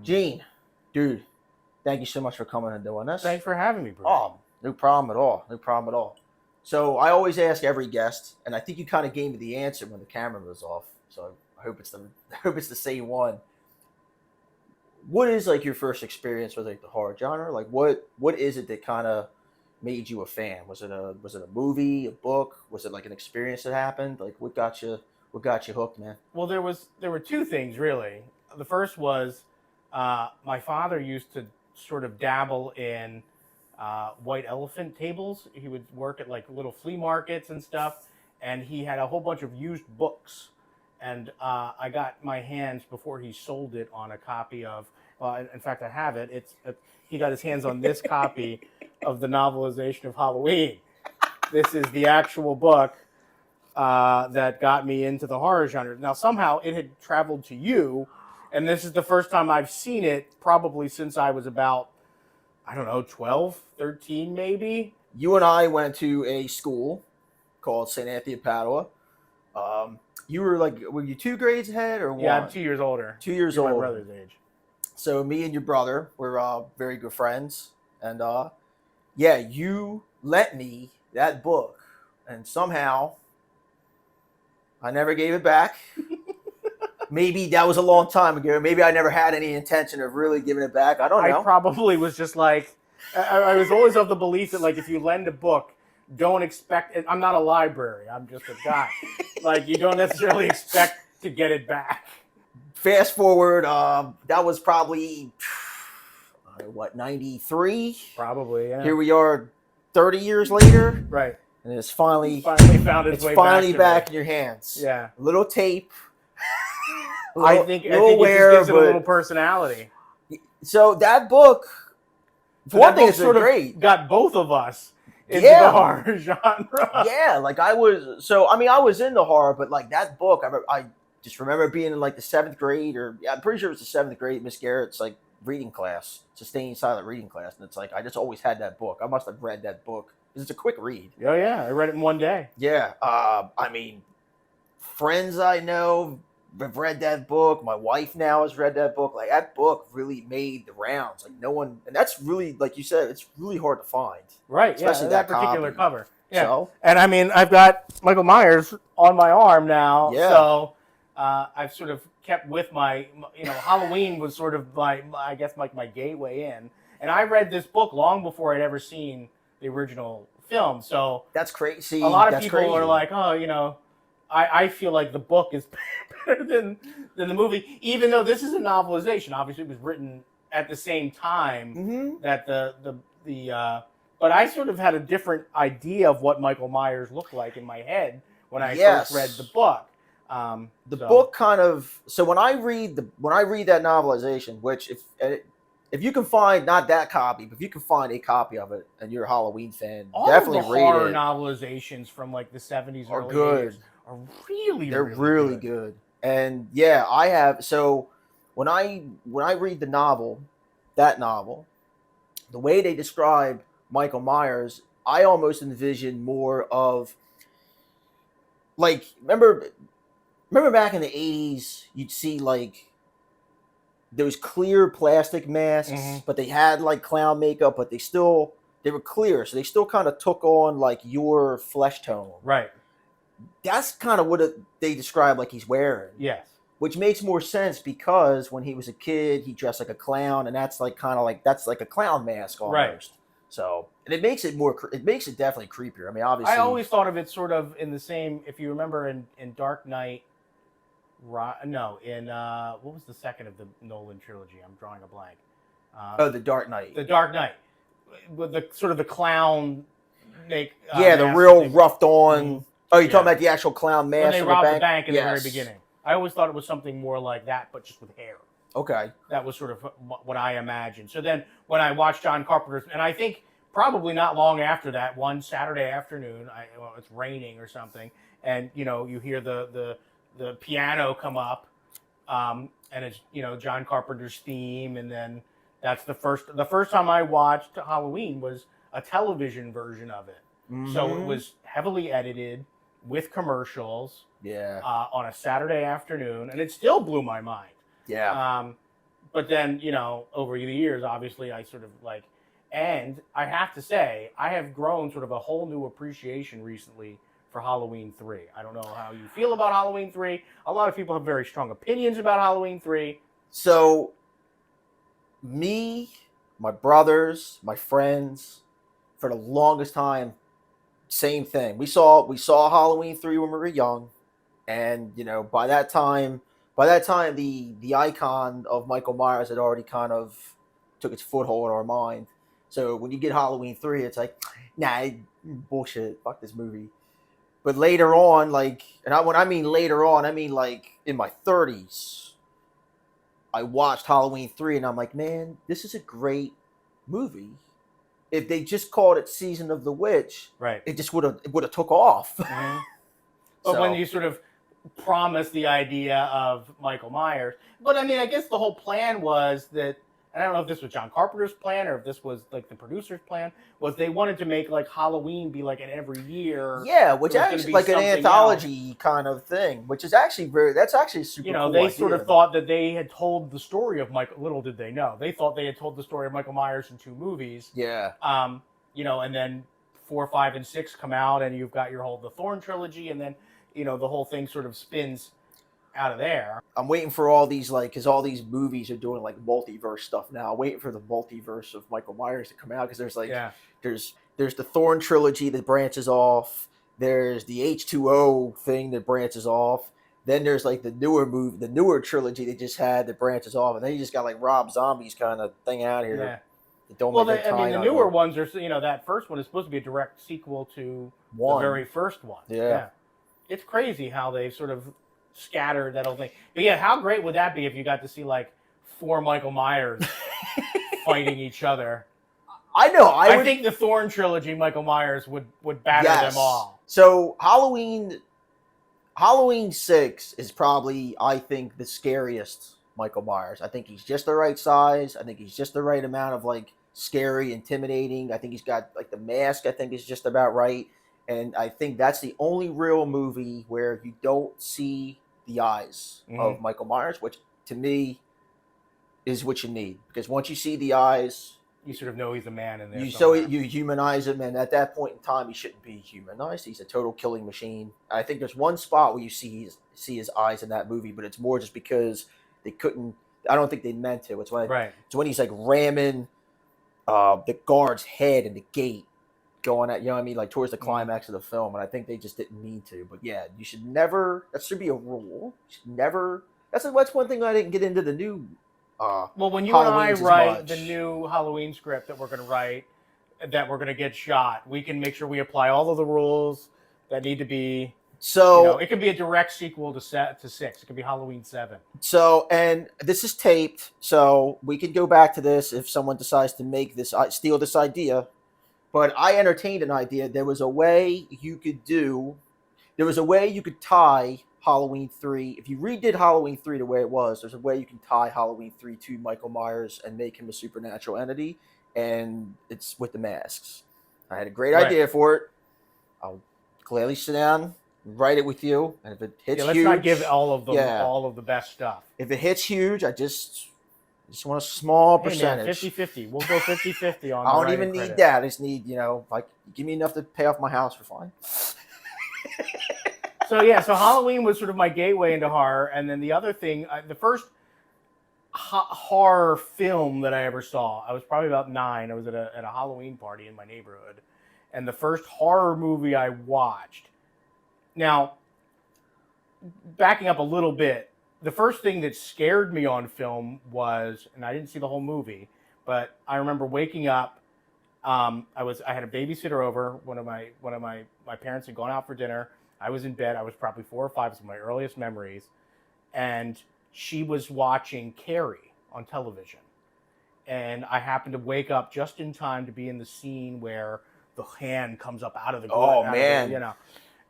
Gene, dude, thank you so much for coming and doing this. Thanks for having me, Bruce. No problem at all. No problem at all. So I always ask every guest, and I think you kind of gave me the answer when the camera was off. So I hope it's the I hope it's the same one. What is like your first experience with like the horror genre? Like what is it that kind of made you a fan? Was it a movie, a book? Was it like an experience that happened? Like what got you hooked, man? Well, there were two things really. The first was my father used to sort of dabble in white elephant tables. He would work at like little flea markets and stuff, and he had a whole bunch of used books. And I got my hands before he sold it on a copy of. In fact, I have it. He got his hands on this copy of the novelization of Halloween. This is the actual book that got me into the horror genre. Now, somehow it had traveled to you, and this is the first time I've seen it probably since I was about, I don't know, 12, 13 maybe. You and I went to a school called St. Anthony of Padua. You were you 2 grades ahead or one? Yeah, I'm 2 years older. 2 years You're old. my brother's age. So me and your brother were very good friends, and yeah, you lent me that book, and somehow I never gave it back. Maybe that was a long time ago. Maybe I never had any intention of really giving it back. I don't know. I probably was just like, I was always of the belief that like if you lend a book, don't expect it. I'm not a library. I'm just a guy. Like you don't necessarily expect to get it back. Fast forward, that was probably 93. Probably, yeah. Here we are, 30 years later, Right. and it's finally found its way back in your hands. Yeah. A little tape. I think it just gives it a little personality. So that book, for one thing, it's sort great. Of got both of us into the horror genre. Yeah, like I was into horror, but like that book, I just remember being in like the 7th grade, or I'm pretty sure it was the 7th grade, Miss Garrett's like reading class, sustained silent reading class, and it's like I just always had that book. I must have read that book because it's a quick read. Oh yeah, I read it in one day. Yeah, I mean, friends I know have read that book. My wife now has read that book. Like that book really made the rounds. Like no one, and that's really, like you said, it's really hard to find. Right. Especially that particular copy. cover. Yeah. So, and I mean, I've got Michael Myers on my arm now. Yeah. So I've sort of kept with my, Halloween was sort of I guess like my gateway in. And I read this book long before I'd ever seen the original film. So that's crazy. A lot of people are like, oh, I feel like the book is better than the movie, even though this is a novelization. Obviously, it was written at the same time that but I sort of had a different idea of what Michael Myers looked like in my head when I first read the book. The book kind of, so when I read that novelization, which if you can find, not that copy, but if you can find a copy of it and you're a Halloween fan, definitely read it. All the horror novelizations from like the 70s are early good. 80s are really good. And yeah, I have, so when I read that novel, the way they describe Michael Myers, I almost envision more of like, remember back in the 80s, you'd see like those clear plastic masks, but they had like clown makeup, but they were clear, so they still kind of took on like your flesh tone. Right. That's kind of what they describe like he's wearing. Yes. Which makes more sense because when he was a kid, he dressed like a clown, and that's like kind of like that's like a clown mask almost. Right. So, and it makes it definitely creepier. I mean, obviously, I always thought of it sort of in the same. If you remember in Dark Knight, what was the second of the Nolan trilogy? I'm drawing a blank. The Dark Knight. The Dark Knight, with the sort of the clown make. The real roughed on. Oh, you're talking about the actual clown mask? When they robbed the bank in the very beginning. I always thought it was something more like that, but just with hair. Okay. That was sort of what I imagined. So then when I watched John Carpenter's, and I think probably not long after that, one Saturday afternoon, it's raining or something, and you hear the piano come up, and it's John Carpenter's theme, and then that's the first time I watched Halloween was a television version of it. So it was heavily edited with commercials. Yeah. On a Saturday afternoon, and it still blew my mind. Yeah. But then, over the years, obviously, I sort of like, and I have to say, I have grown sort of a whole new appreciation recently for Halloween 3. I don't know how you feel about Halloween 3. A lot of people have very strong opinions about Halloween 3. So, me, my brothers, my friends, for the longest time, same thing. We saw Halloween 3 when we were young, and by that time the icon of Michael Myers had already kind of took its foothold in our mind. So when you get Halloween 3, it's like, nah, bullshit, fuck this movie. But later on, when I mean later on, I mean like in my 30s, I watched Halloween 3 and I'm like, man, this is a great movie. If they just called it Season of the Witch, Right. it would have took off. Mm-hmm. But when you sort of promise the idea of Michael Myers, but I mean, I guess the whole plan was that, and I don't know if this was John Carpenter's plan or if this was like the producer's plan, was they wanted to make like Halloween be like an every year. Yeah, which actually like an anthology kind of thing, which is actually that's actually super cool they idea. sort of thought that they had told the story of Michael. Little did they know, they thought they had told the story of Michael Myers in 2 movies. Yeah. And then 4, 5, and 6 come out, and you've got the Thorn trilogy, and then the whole thing sort of spins out of there. I'm waiting for all these because all these movies are doing like multiverse stuff now. I'm waiting for the multiverse of Michael Myers to come out because there's the Thorn trilogy that branches off. There's the H2O thing that branches off. Then there's like the newer trilogy they just had that branches off, and then you just got like Rob Zombie's kind of thing out here. Yeah. The newer ones are, that first one is supposed to be a direct sequel to the very first one. Yeah. It's crazy how they sort of scattered that whole thing. But yeah, how great would that be if you got to see like 4 Michael Myers fighting each other? I know. I think the Thorn trilogy, Michael Myers would batter them all. So Halloween 6 is probably, I think, the scariest Michael Myers. I think he's just the right size. I think he's just the right amount of like scary, intimidating. I think he's got like the mask, I think, is just about right. And I think that's the only real movie where you don't see the eyes of Michael Myers, which to me is what you need. Because once you see the eyes, you sort of know he's a man in there. You humanize him, and at that point in time, he shouldn't be humanized. He's a total killing machine. I think there's one spot where you see his eyes in that movie, but it's more just because they couldn't. I don't think they meant to. It's when he's like ramming the guard's head in the gate, going at like towards the climax of the film, and I think they just didn't mean to. But yeah, you should never. That should be a rule. You should never. That's one thing I didn't get into the new. When you and I write the new Halloween script that we're going to write, that we're going to get shot, we can make sure we apply all of the rules that need to be. So it could be a direct sequel to 6. It could be Halloween 7. So, and this is taped, so we could go back to this if someone decides to steal this idea. But I entertained an idea. There was a way you could tie Halloween 3. If you redid Halloween 3 the way it was, there's a way you can tie Halloween 3 to Michael Myers and make him a supernatural entity, and it's with the masks. I had a great idea for it. I'll gladly sit down, write it with you, and if it hits huge... let's not give all of the best stuff. If it hits huge, I just want a small percentage. 50-50. We'll go 50-50 on I don't even need that. I just need, like, give me enough to pay off my house for fun. So Halloween was sort of my gateway into horror, and then the other thing, the first horror film that I ever saw, I was probably about 9. I was at a Halloween party in my neighborhood, and the first horror movie I watched. Now, backing up a little bit, the first thing that scared me on film was, and I didn't see the whole movie, but I remember waking up. I had a babysitter over. One of my parents had gone out for dinner. I was in bed. I was probably 4 or 5. It's my earliest memories. And she was watching Carrie on television. And I happened to wake up just in time to be in the scene where the hand comes up out of the ground. Oh, man.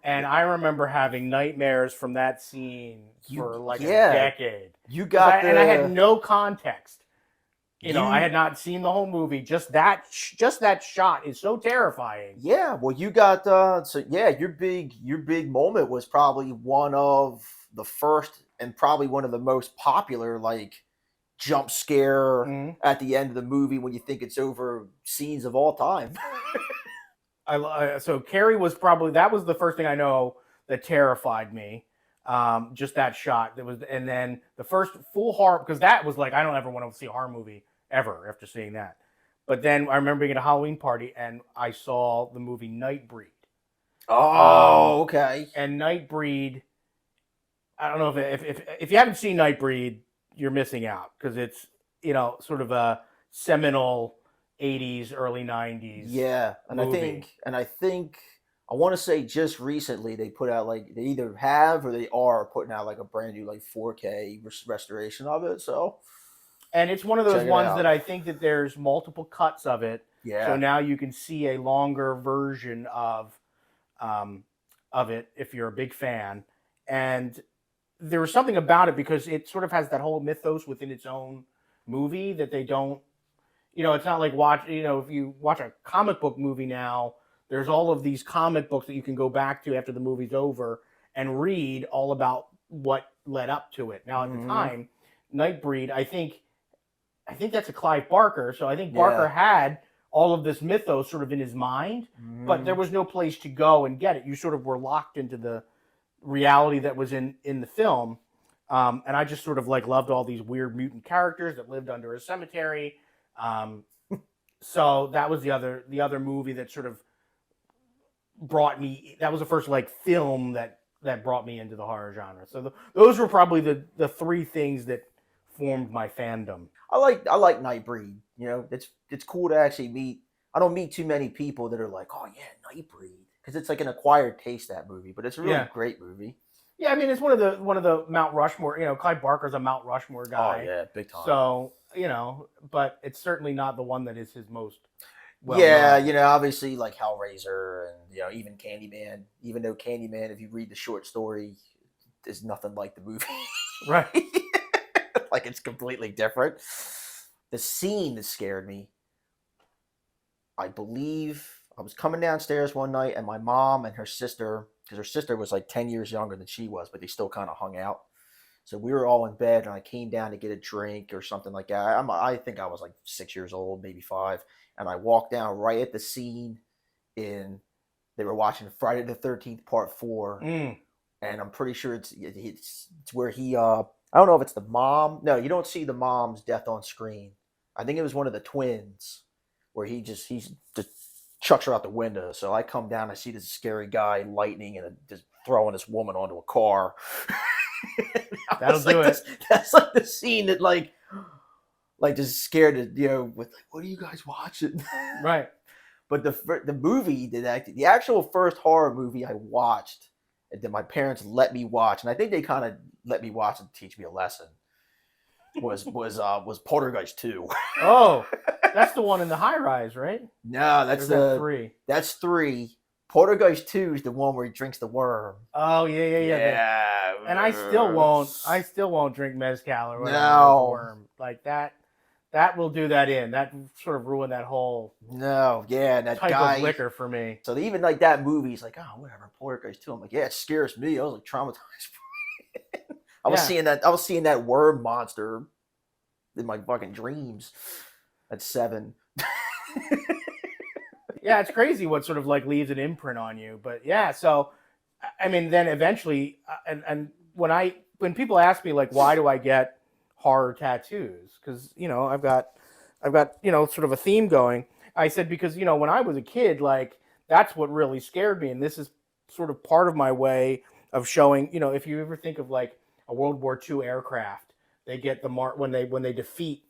And I remember having nightmares from that scene for a decade. And I had no context. I had not seen the whole movie. Just that shot is so terrifying. Yeah, well, you got your big moment was probably one of the first and probably one of the most popular jump scare Mhm. at the end of the movie when you think it's over scenes of all time. So Carrie was probably that was the first thing I know that terrified me. Just that shot. That was, and then the first full horror because that was like I don't ever want to see a horror movie ever after seeing that. But then I remember being at a Halloween party and I saw the movie Nightbreed. Oh, okay. And Nightbreed, I don't know if you haven't seen Nightbreed, you're missing out because it's sort of a seminal '80s, early '90s Yeah, movie. I think I want to say just recently they put out like they either have or they are putting out like a brand new like 4K restoration of it. So And it's one of those check it ones that out. I think that there's multiple cuts of it, so Yeah. now you can see a longer version um, of it if you're a big fan. And there was something about it because it sort of has that whole mythos within its own movie that they don't. It's not like watch. If you watch a comic book movie now, there's all of these comic books that you can go back to after the movie's over and read all about what led up to it. Now, at the Hmm. time, Nightbreed, I think that's a Clive Barker. So I think Barker Yeah. had all of this mythos sort of in his mind, but there Hmm. was no place to go and get it. You sort of were locked into the reality that was in the film. And I just sort of like loved all these weird mutant characters that lived under a cemetery. Um, so that was the other movie that sort of brought me. That was the first like film that brought me into the horror genre. So those were probably the three things that formed my fandom. I like Nightbreed. It's cool to actually meet. I don't meet too many people that are like, oh yeah, Nightbreed, because it's like an acquired taste that movie, but it's a really Yeah. great movie. Yeah, I mean it's one of the Mount Rushmore. Clive Barker's a Mount Rushmore Oh guy, yeah, big time. so but it's certainly not the one that is his most well Yeah, known. obviously like Hellraiser and even Candyman. Even though Candyman, if you read the short story, is nothing like the movie. Right. Like it's completely different. The scene that scared me, I believe I was coming downstairs one night and my mom and her sister, because her sister was like 10 years younger than she was, but they still kind of hung out. So we were all in bed, and I came down to get a drink or something like that. I think I was like 6 years old, maybe five, and I walked down right at the scene in. They were watching Friday the 13th Part Four, Mm. and I'm pretty sure it's where he. I don't know if it's the mom. No, you don't see the mom's death on screen. I think it was one of the twins, where he's just chucks her out the window. So I come down, I see this scary guy, lightning, and just throwing this woman onto a car. That'll do it. That's like the scene that like just scared it, with like, what are you guys watching? Right. But the movie the actual first horror movie I watched that my parents let me watch, and I think they kind of let me watch and teach me a lesson was Poltergeist 2. Oh, that's the one in the high rise, right? No, Or is that three? that's 3. Poltergeist 2 is the one where he drinks the worm. Oh yeah, yeah, yeah. Yeah. And I still won't. I still won't drink mezcal or whatever. No. Worm like that. That will do that in. That sort of ruined that whole No, yeah, and that type guy. of liquor for me. So even like that movie's like, oh, whatever, Poltergeist 2. I'm like, yeah, it scares me. I was like traumatized. I was seeing that worm monster in my fucking dreams at 7. Yeah, it's crazy what sort of like leaves an imprint on you. But yeah, so I mean, then eventually, and when people ask me like, why do I get horror tattoos? Because I've got sort of a theme going. I said because when I was a kid, like that's what really scared me, and this is sort of part of my way of showing. If you ever think of like a World War II aircraft, they get the mark when they defeat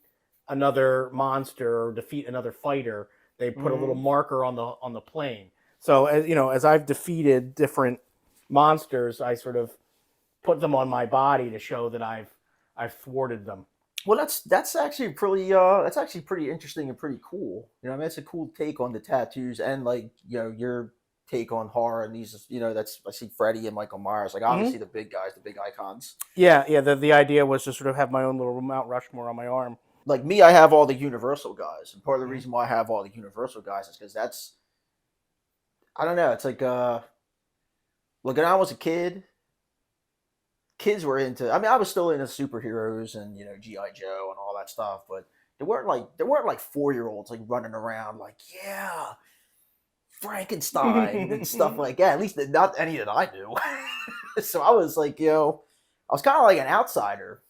another monster or defeat another fighter, they put a little marker on the plane. So as I've defeated different monsters, I sort of put them on my body to show that I've thwarted them. Well, that's actually pretty interesting and pretty cool. I mean, that's a cool take on the tattoos and like your take on horror and these. That's I see Freddy and Michael Myers, like obviously the big guys, the big icons. Yeah, yeah. The idea was to sort of have my own little Mount Rushmore on my arm. Like me, I have all the Universal guys, and part of the Mhm. reason why I have all the Universal guys is because I don't know, it's like look, when I was a kid, kids were into. I mean, I was still into superheroes and GI Joe and all that stuff, but there weren't like 4-year-olds like running around like, yeah, Frankenstein and stuff like that. At least not any that I knew. So I was like, I was kind of like an outsider,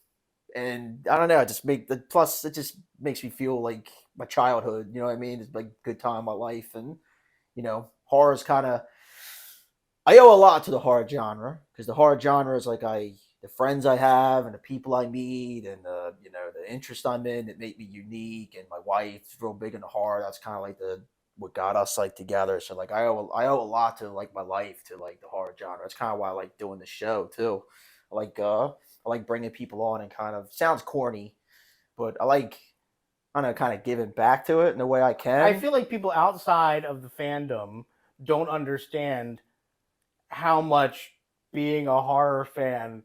and I don't know. It just make the plus. It just makes me feel like my childhood. You know what I mean? It's like a good time of my life, and horror's kind of. I owe a lot to the horror genre because the horror genre is like the friends I have and the people I meet and the interest I'm in that make me unique. And my wife's real big into horror. That's kind of like the what got us like together. So like I owe a lot to like my life to like the horror genre. That's kind of why I like doing the show too. I like bringing people on and kind of sounds corny, but I don't know, kind of giving back to it in the way I I can. feel like people outside of the fandom don't understand how much being a horror fan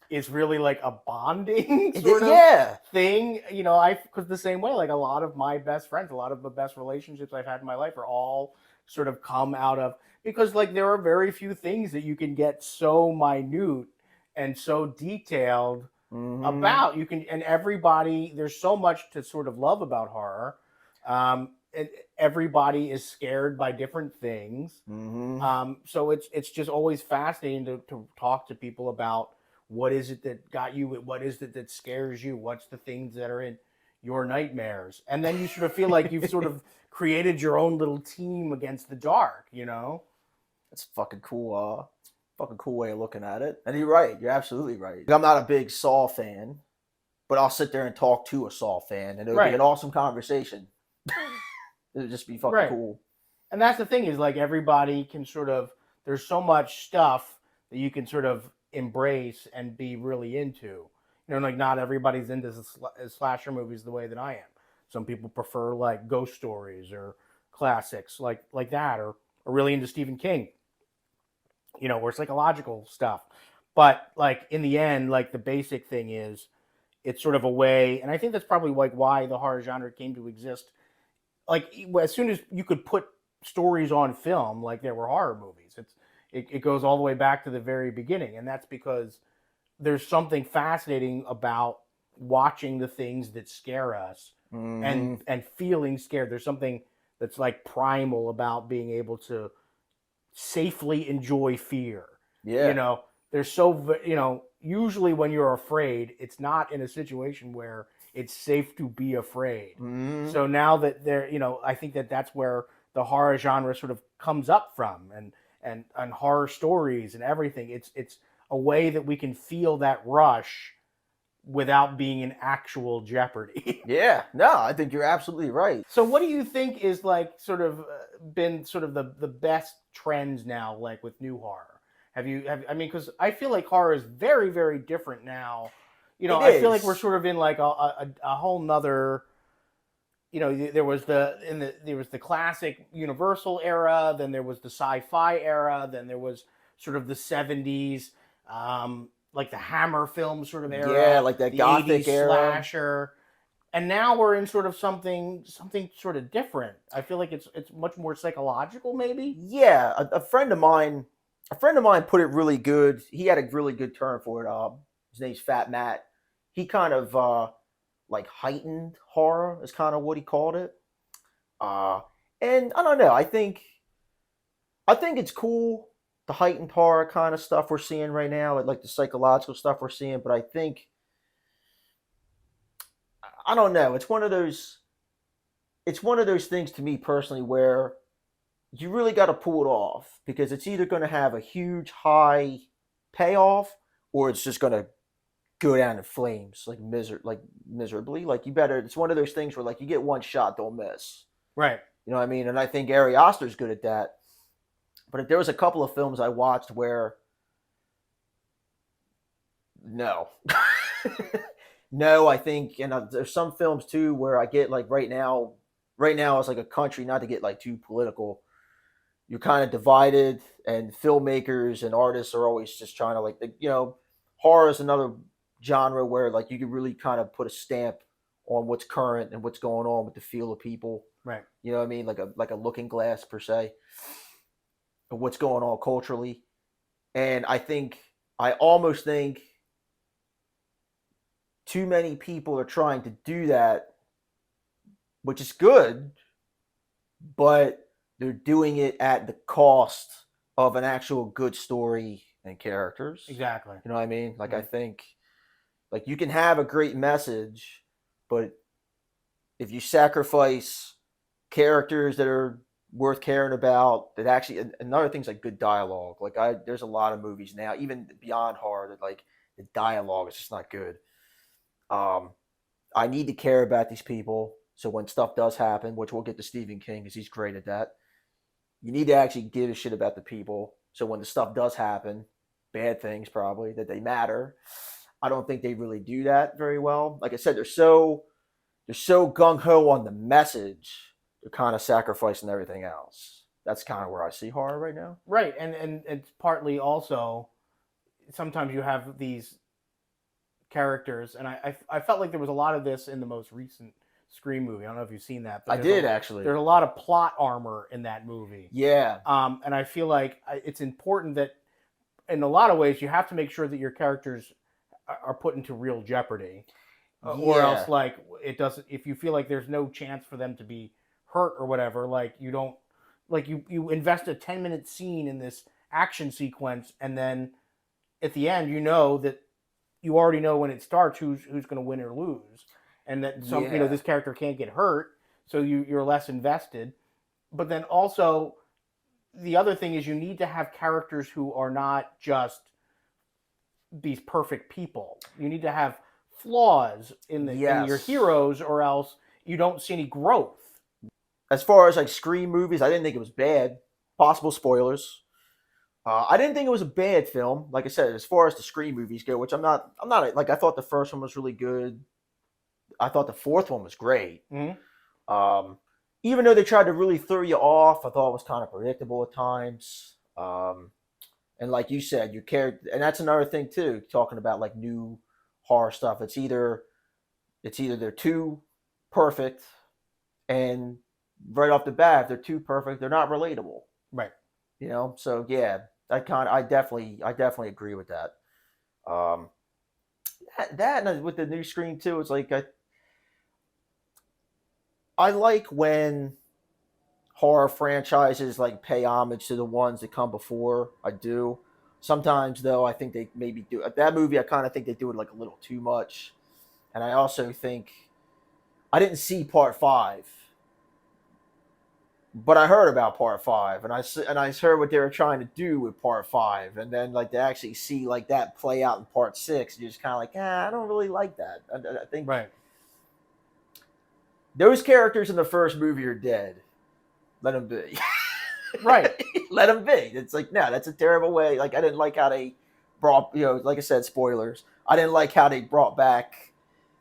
is really like a bonding sort of Yeah. thing. Because the same way, like a lot of my best friends, a lot of the best relationships I've had in my life are all sort of come out of because like there are very few things that you can get so minute and so detailed Hmm. about. And everybody, there's so much to sort of love about horror. And everybody is scared by different things. Hmm. So it's just always fascinating to talk to people about what is it that got you, what is it that scares you, what's the things that are in your nightmares, and then you sort of feel like you've sort of created your own little team against the dark. That's fucking cool way of looking at it. And you're right. You're absolutely right. I'm not a big Saw fan, but I'll sit there and talk to a Saw fan, and it'll be Right, an awesome conversation. It'll just be fucking right. cool. And that's the thing is like everybody can sort of there's so much stuff that you can sort of embrace and be really into. Like not everybody's into slasher movies the way that I am. Some people prefer like ghost stories or classics like that, or really into Stephen King, or psychological stuff. But like in the end, like the basic thing is it's sort of a way, and I think that's probably like why the horror genre came to exist. Like as soon as you could put stories on film, like there were horror movies. It goes all the way back to the very beginning, and that's because there's something fascinating about watching the things that scare us and Hmm. and feeling scared. There's something that's like primal about being able to safely enjoy fear. You Yeah. know, usually when you're afraid, it's not in a situation where it's safe to be afraid. Hmm. So now that I think that that's where the horror genre sort of comes up from, and horror stories and everything. It's a way that we can feel that rush without being in actual jeopardy. Yeah. No, I think you're absolutely right. So what do you think is like sort of been sort of the best trends now, like with new horror? I mean, because I feel like horror is very, very different now. It I feel like we're is. sort of in like a whole nother. There was the classic Universal era, then there was the sci-fi era, then there was sort of the '70s, like the Hammer film sort of Yeah, era, like that the gothic '80s era. slasher, and now we're in sort of something sort of different. I feel like it's much more psychological, maybe. Yeah, a friend of mine put it really good. He had a really good term for it. His name's Fat Matt. He kind of like heightened horror is kind of what he called it. Uh, and I don't know. I think it's cool the heightened horror kind of stuff we're seeing right now, like the psychological stuff we're seeing. But I think I don't know. It's one of those things to me personally where you really got to pull it off because it's either going to have a huge high payoff or it's just going to go down in flames like miserably. Like you better. It's one of those things where like you get one shot, don't miss. Right. You know what I mean? And I think Ari Aster's good at that. But if there was a couple of films I watched where no, no, I think, and there's some films too where I get like right now it's like a country. Not to get like too political, you're kind of divided, and filmmakers and artists are always just trying to horror is another genre where like you can really kind of put a stamp on what's current and what's going on with the feel of people. Right. You know what I mean? Like a looking glass per se of what's going on culturally. And I almost think too many people are trying to do that, which is good, but they're doing it at the cost of an actual good story and characters. Exactly. You know what I mean? Like, I Mhm. think, like, you can have a great message, but if you sacrifice characters that are worth caring about, that actually, another thing's like good dialogue. Like, there's a lot of movies now, even beyond horror, that like the dialogue is just not good. Um, I need to care about these people. So when stuff does happen, which we'll get to Stephen King because he's great at that, you need to actually give a shit about the people. So when the stuff does happen, bad things probably that they matter. I don't think they really do that very well. Like I said, they're so gung ho on the message. They're kind of sacrificing everything else. That's kind of where I see horror right now. Right, and it's partly also sometimes you have these characters, and I felt like there was a lot of this in the most recent Scream movie. I don't know if you've seen that, but I did actually. there's a lot of plot armor in that movie. Yeah. And I feel like it's important that in a lot of ways you have to make sure that your characters are put into real jeopardy, or else like it doesn't. If you feel like there's no chance for them to be hurt or whatever, like you don't like you invest a 10-minute scene in this action sequence, and then at the end you know that you already know when it starts who's going to win or lose, and that this character can't get hurt, so you're less invested. But then also the other thing is you need to have characters who are not just these perfect people. You need to have flaws in your heroes, or else you don't see any growth. As far as like Scream movies, I didn't think it was bad. Possible spoilers. I didn't think it was a bad film. Like I said, as far as the Scream movies go, which I'm not like, I thought the first one was really good. I thought the fourth one was great. Mm-hmm. Even though they tried to really throw you off, I thought it was kind of predictable at times. And like you said, you cared, and that's another thing too. Talking about like new horror stuff, it's either they're too perfect, and right off the bat, if they're too perfect, they're not relatable. Right. You know, so yeah, I definitely agree with that. That with the new Scream too, it's like I like when horror franchises like pay homage to the ones that come before. I do. Sometimes though, I think they maybe do that movie. I kind of think they do it like a little too much, and I also think I didn't see part 5. But I heard about part 5, and I heard what they were trying to do with part 5, and then like to actually see like that play out in part 6, you're just kind of like, I don't really like that. I think right. Those characters in the first movie are dead. Let them be. Right. Let them be. It's like, no, that's a terrible way. Like, I didn't like how they brought, like I said, spoilers. I didn't like how they brought back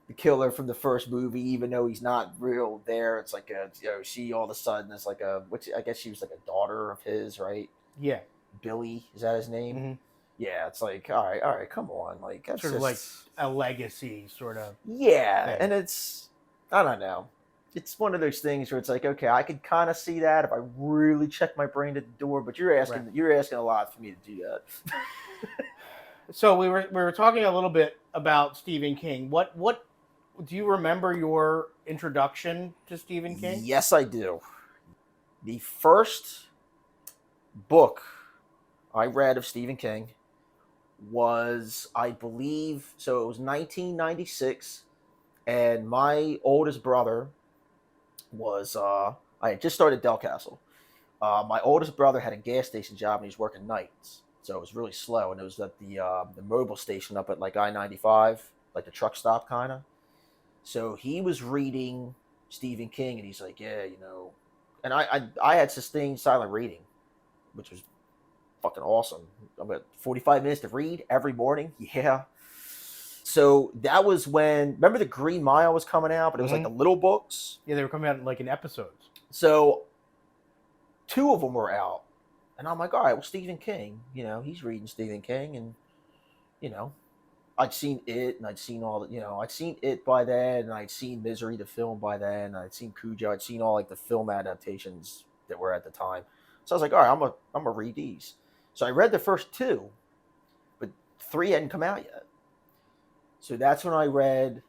the killer from the first movie, even though he's not real there. It's like she all of a sudden is like I guess she was like a daughter of his, right? Yeah. Billy, is that his name? Mm-hmm. Yeah, it's like, all right, come on, like that's sort of like a legacy, sort of. Yeah, thing. And it's, I don't know. It's one of those things where it's like, okay, I could kind of see that if I really check my brain at the door, but you're asking a lot for me to do that. So we were talking a little bit about Stephen King. What do you remember your introduction to Stephen King? Yes, I do. The first book I read of Stephen King was, I believe, so it was 1996, and my oldest brother was, I had just started Del Castle. My oldest brother had a gas station job and he was working nights, so it was really slow, and it was at the mobile station up at like I-95, like the truck stop kind of. So he was reading Stephen King, and he's like, yeah, and I had sustained silent reading, which was fucking awesome. I'm at 45 minutes to read every morning. Yeah. So that was when, remember the Green Mile was coming out, but it was like the little books. Yeah, they were coming out like in episodes. So 2 of them were out, and I'm like, all right, well, Stephen King, he's reading Stephen King, and I'd seen it, and I'd seen all the, I'd seen it by then, and I'd seen Misery, the film, by then, and I'd seen Cujo, I'd seen all like the film adaptations that were at the time. So I was like, all right, I'm gonna read these. So I read the first 2, but 3 hadn't come out yet. So that's when I read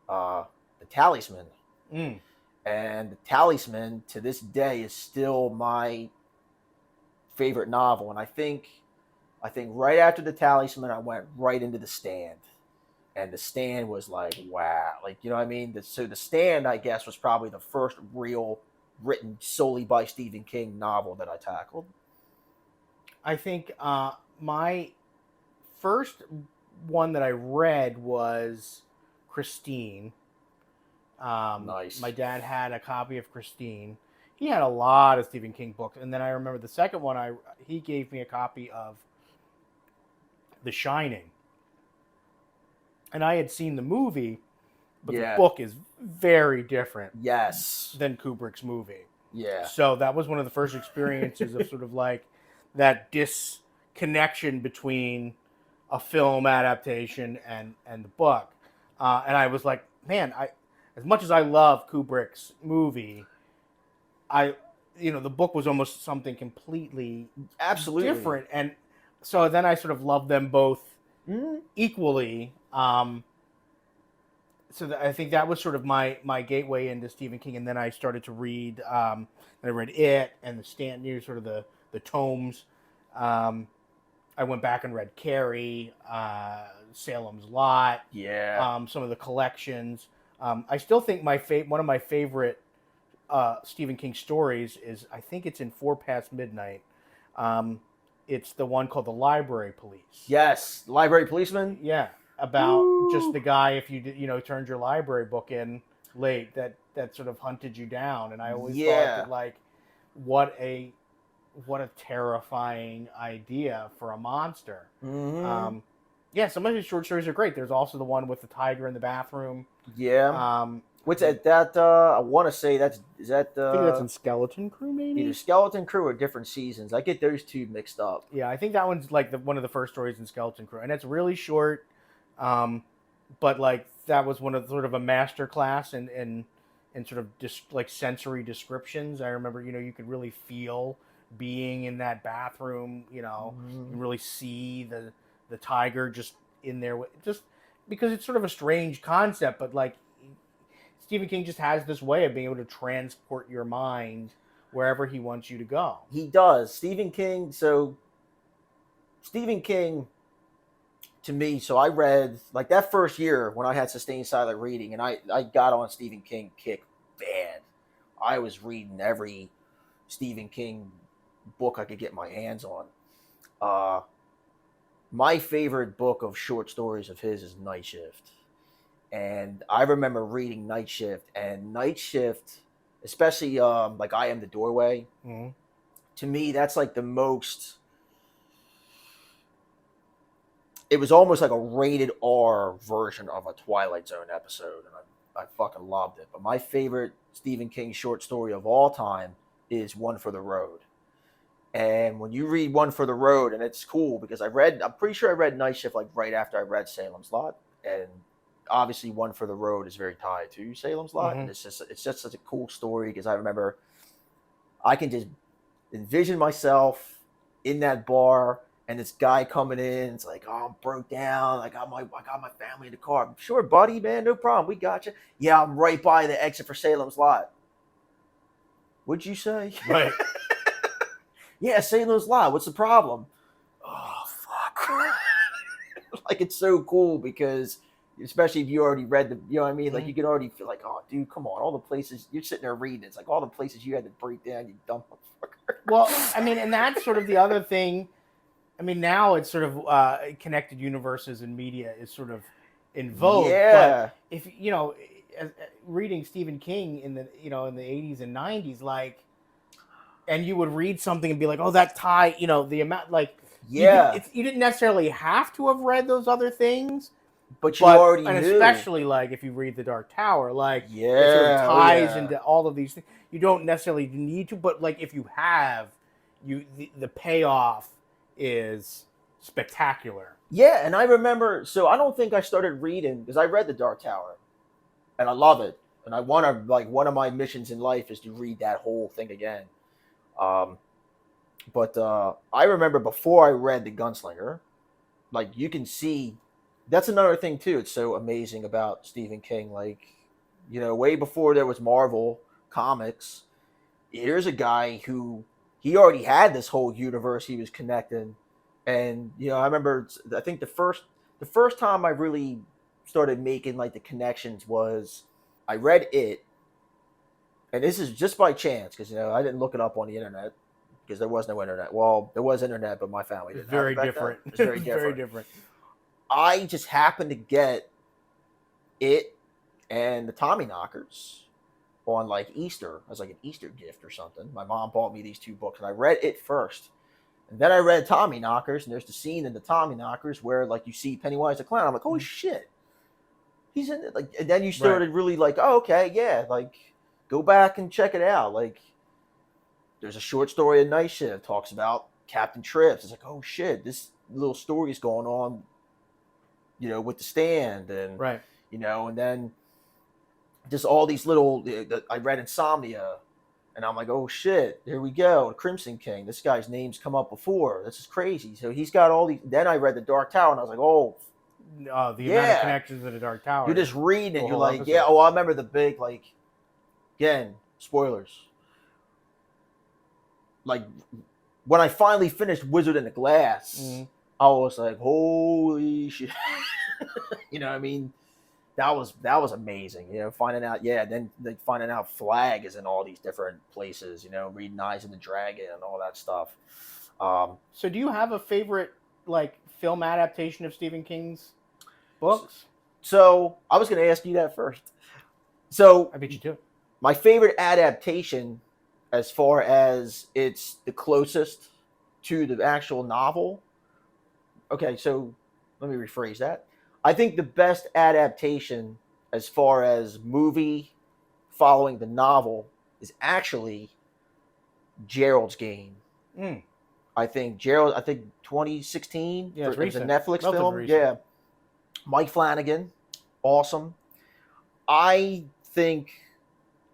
The Talisman. Mm. And The Talisman to this day is still my favorite novel. And I think right after The Talisman, I went right into The Stand. And The Stand was like, wow. Like, you know what I mean? So The Stand, I guess, was probably the first real written solely by Stephen King novel that I tackled. I think my first one that I read was Christine. My Nice. dad had a copy of Christine. He had a lot of Stephen King books, and then I remember the second one. He gave me a copy of The Shining, and I had seen the movie, but the Yeah. book is very different Yes. than Kubrick's movie. Yeah. So that was one of the first experiences of sort of like that disconnection between a film adaptation and the book. And I was like, man, as much as I love Kubrick's movie, the book was almost something completely Absolutely. different. And so then I sort of loved them both Mhm. equally. I think that was sort of my gateway into Stephen King, and then I started to read. I read It and the Stand, sort of the tomes. I went back and read Carrie, Salem's Lot, Yeah. some of the collections. I still think one of my favorite Stephen King stories is, I think it's in Four Past Midnight. It's the one called The Library Police. Yes. Library Policeman. Yeah, about Woo. just the guy, if you turned your library book in late, that sort of hunted you down. And I always thought that, like, what a terrifying idea for a monster. Mm-hmm. Yeah, some of his short stories are great. There's also the one with the tiger in the bathroom. Yeah. What's that? I want to say is that I think that's in Skeleton Crew, maybe. either Skeleton Crew or different seasons. I get those two mixed up. Yeah, I think that one's like one of the first stories in Skeleton Crew, and it's really short. But like that was one of sort of a master class in sort of like sensory descriptions. I remember, you could really feel being in that bathroom. You can really see the tiger just in there, just because it's sort of a strange concept, but like Stephen King just has this way of being able to transport your mind wherever he wants you to go. He does. Stephen King. So Stephen King, to me, so I read like that first year when I had sustained silent reading, and I got on Stephen King kick bad. I was reading every Stephen King book I could get my hands on. My favorite book of short stories of his is Night Shift. And I remember reading Night Shift, and Night Shift, especially like I Am the Doorway, Mm-hmm. to me, that's like the most. It was almost like a rated R version of a Twilight Zone episode, and I fucking loved it. But my favorite Stephen King short story of all time is One for the Road. And when you read One for the Road, and it's cool because I'm pretty sure I read Night Shift like right after I read Salem's Lot, and obviously One for the Road is very tied to Salem's Lot, and it's just such a cool story because I remember I can just envision myself in that bar and this guy coming in. It's like, oh, I'm broke down. I got my family in the car. I'm sure, buddy, man, no problem. We got you. Yeah, I'm right by the exit for Salem's Lot. What'd you say? Right. Yeah, Salem's Lot. What's the problem? Oh, fuck. Like, it's so cool because, especially if you already read you know what I mean? Like, you can already feel like, oh, dude, come on. All the places, you're sitting there reading. It's like all the places you had to break down, you dumb motherfucker. Well, I mean, and that's sort of the other thing. I mean, now it's sort of connected universes and media is sort of in vogue. Yeah. But if, reading Stephen King in the 80s and 90s, like, and you would read something and be like, oh, that tie, the amount, like, Yeah. you didn't necessarily have to have read those other things. But you already and knew. Especially, like, if you read The Dark Tower, like, Yeah. it sort of ties into all of these things. You don't necessarily need to, but, like, if you have, the payoff is spectacular. Yeah, and I remember, so I don't think I started reading, because I read The Dark Tower, and I love it. And I want to, like, one of my missions in life is to read that whole thing again. But I remember before I read The Gunslinger, like, you can see that's another thing too. It's so amazing about Stephen King. Like, way before there was Marvel comics, here's a guy who he already had this whole universe he was connecting. And I remember, I think the first time I really started making like the connections was I read it, and this is just by chance because I didn't look it up on the internet because there was no internet. Well, there was internet, but my family It's didn't have very it back then. different. It's very It's different. very different. I just happened to get it and the Tommyknockers on like Easter as like an Easter gift or something. My mom bought me these two books, and I read it first, and then I read Tommyknockers, and there's the scene in the Tommyknockers where like you see Pennywise the clown. I'm like, holy shit, he's in it. Like, and then you started really like, oh, okay, yeah, like go back and check it out. Like, there's a short story in Night Shift talks about Captain Trips. It's like, oh shit, this little story is going on, with the Stand, and Right. and then just all these little. I read Insomnia, and I'm like, oh shit, here we go, Crimson King. This guy's name's come up before. This is crazy. So he's got all these. Then I read the Dark Tower, and I was like, oh, The amount Yeah. of connections to the Dark Tower. you're just reading it. The You're whole like, episode. yeah. Oh, I remember the big again, spoilers. Like when I finally finished Wizard in the Glass, Mhm. I was like, holy shit. You know what I mean? That was amazing. Finding out, then like finding out Flag is in all these different places, reading Eyes of the Dragon and all that stuff. So do you have a favorite like film adaptation of Stephen King's books? So I was gonna ask you that first. So I bet you do. my favorite adaptation, as far as it's the closest to the actual novel. Okay, so let me rephrase that. I think the best adaptation, as far as movie following the novel, is actually Gerald's Game. Mm. I think 2016. Yeah, it's it was a recent. Netflix Relatively film. recent. Yeah, Mike Flanagan, awesome. I think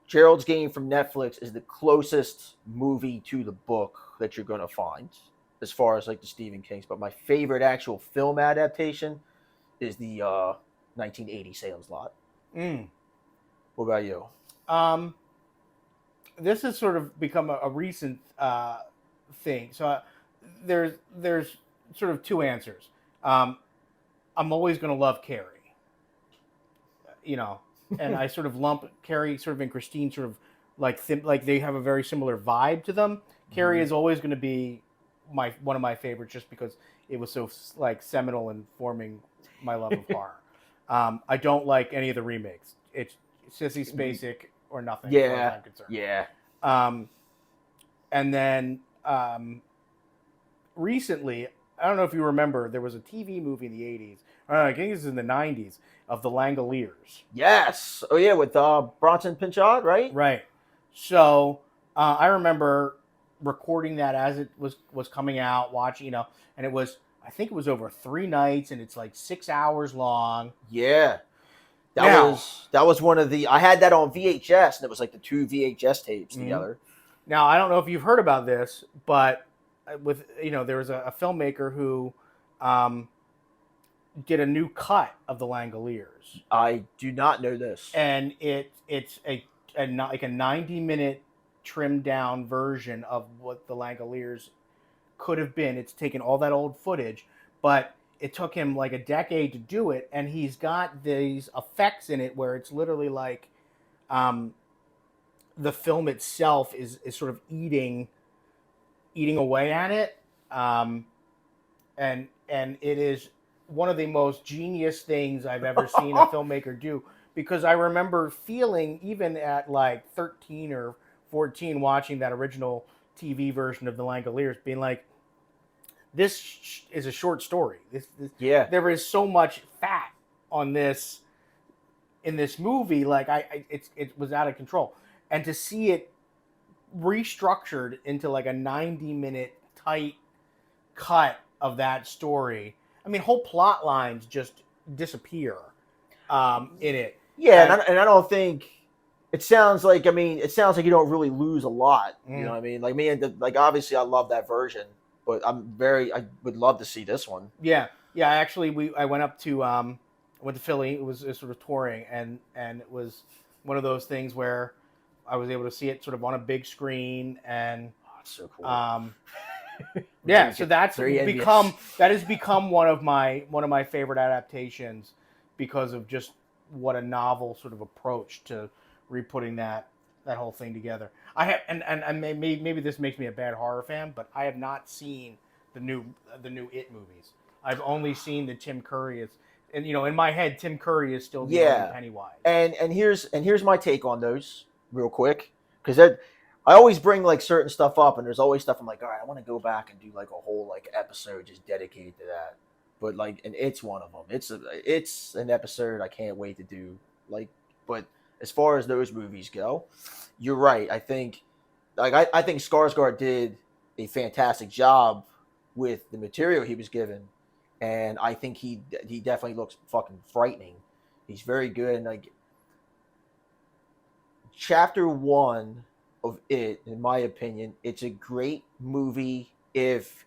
Gerald's Game from Netflix is the closest movie to the book that you're going to find, as far as like the Stephen King's. But my favorite actual film adaptation is the 1980 Salem's Lot. Mm. What about you? This has sort of become a recent thing. So there's sort of two answers. I'm always going to love Carrie, and I sort of lump Carrie sort of and Christine sort of like they have a very similar vibe to them. Carrie is always going to be one of my favorites just because it was so like seminal in forming my love of horror. I don't like any of the remakes. It's Sissy Spacek or nothing. As far as I'm concerned. Yeah. And then recently, I don't know if you remember, there was a TV movie in the 80s. I think it was in the 90s of the Langoliers. Yes. Oh yeah, with Bronson Pinchot, right? Right. So I remember recording that as it was coming out, watching, and it was, I think it was over 3 nights, and it's like 6 hours long. Yeah. That was one of the. I had that on VHS, and it was like the 2 VHS tapes together. Now I don't know if you've heard about this, but with there was a filmmaker who did a new cut of the Langoliers. I do not know this. And it's a 90-minute trimmed down version of what the Langoliers could have been. It's taken all that old footage, but it took him like a decade to do it, and he's got these effects in it where it's literally like the film itself is sort of eating away at it, and it is one of the most genius things I've ever seen a filmmaker do, because I remember feeling, even at like 13 or 14, watching that original TV version of the Langoliers, being like, this is a short story. There is so much fat on this in this movie. Like it was out of control, and to see it restructured into like a 90-minute tight cut of that story. I mean, whole plot lines just disappear in it. Yeah, and I don't think it sounds like. I mean, it sounds like you don't really lose a lot. You know what I mean? Like me, and obviously, I love that version, but I would love to see this one. Yeah, Yeah, actually, I went up to went to Philly. It was sort of touring, and it was one of those things where I was able to see it sort of on a big screen, and Oh, it's so cool. um, yeah. Very, So that's very become envious. that has become one of my favorite adaptations because of just what a novel sort of approach to re-putting that whole thing together. I have, and maybe this makes me a bad horror fan, but I have not seen the new the new It movies. I've only seen the Tim Curry is, and in my head, Tim Curry is still the only Yeah, Pennywise. and here's my take on those real quick, because I always bring like certain stuff up, and there's always stuff I'm like, all right, I want to go back and do like a whole like episode just dedicated to that. But like, and it's one of them. It's an episode I can't wait to do. Like, but as far as those movies go, you're right. I think Skarsgård did a fantastic job with the material he was given, and I think he definitely looks fucking frightening. He's very good, and like chapter one of it, in my opinion, it's a great movie. If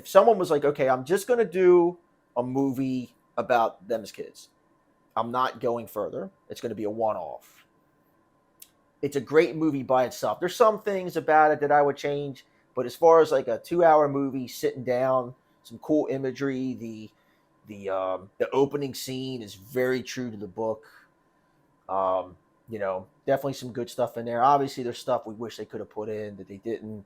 someone was like, okay, I'm just gonna do a movie about them as kids, I'm not going further. It's gonna be a one off. It's a great movie by itself. There's some things about it that I would change, but as far as like a 2 hour movie, sitting down, some cool imagery, the opening scene is very true to the book. Definitely some good stuff in there. Obviously, there's stuff we wish they could have put in that they didn't.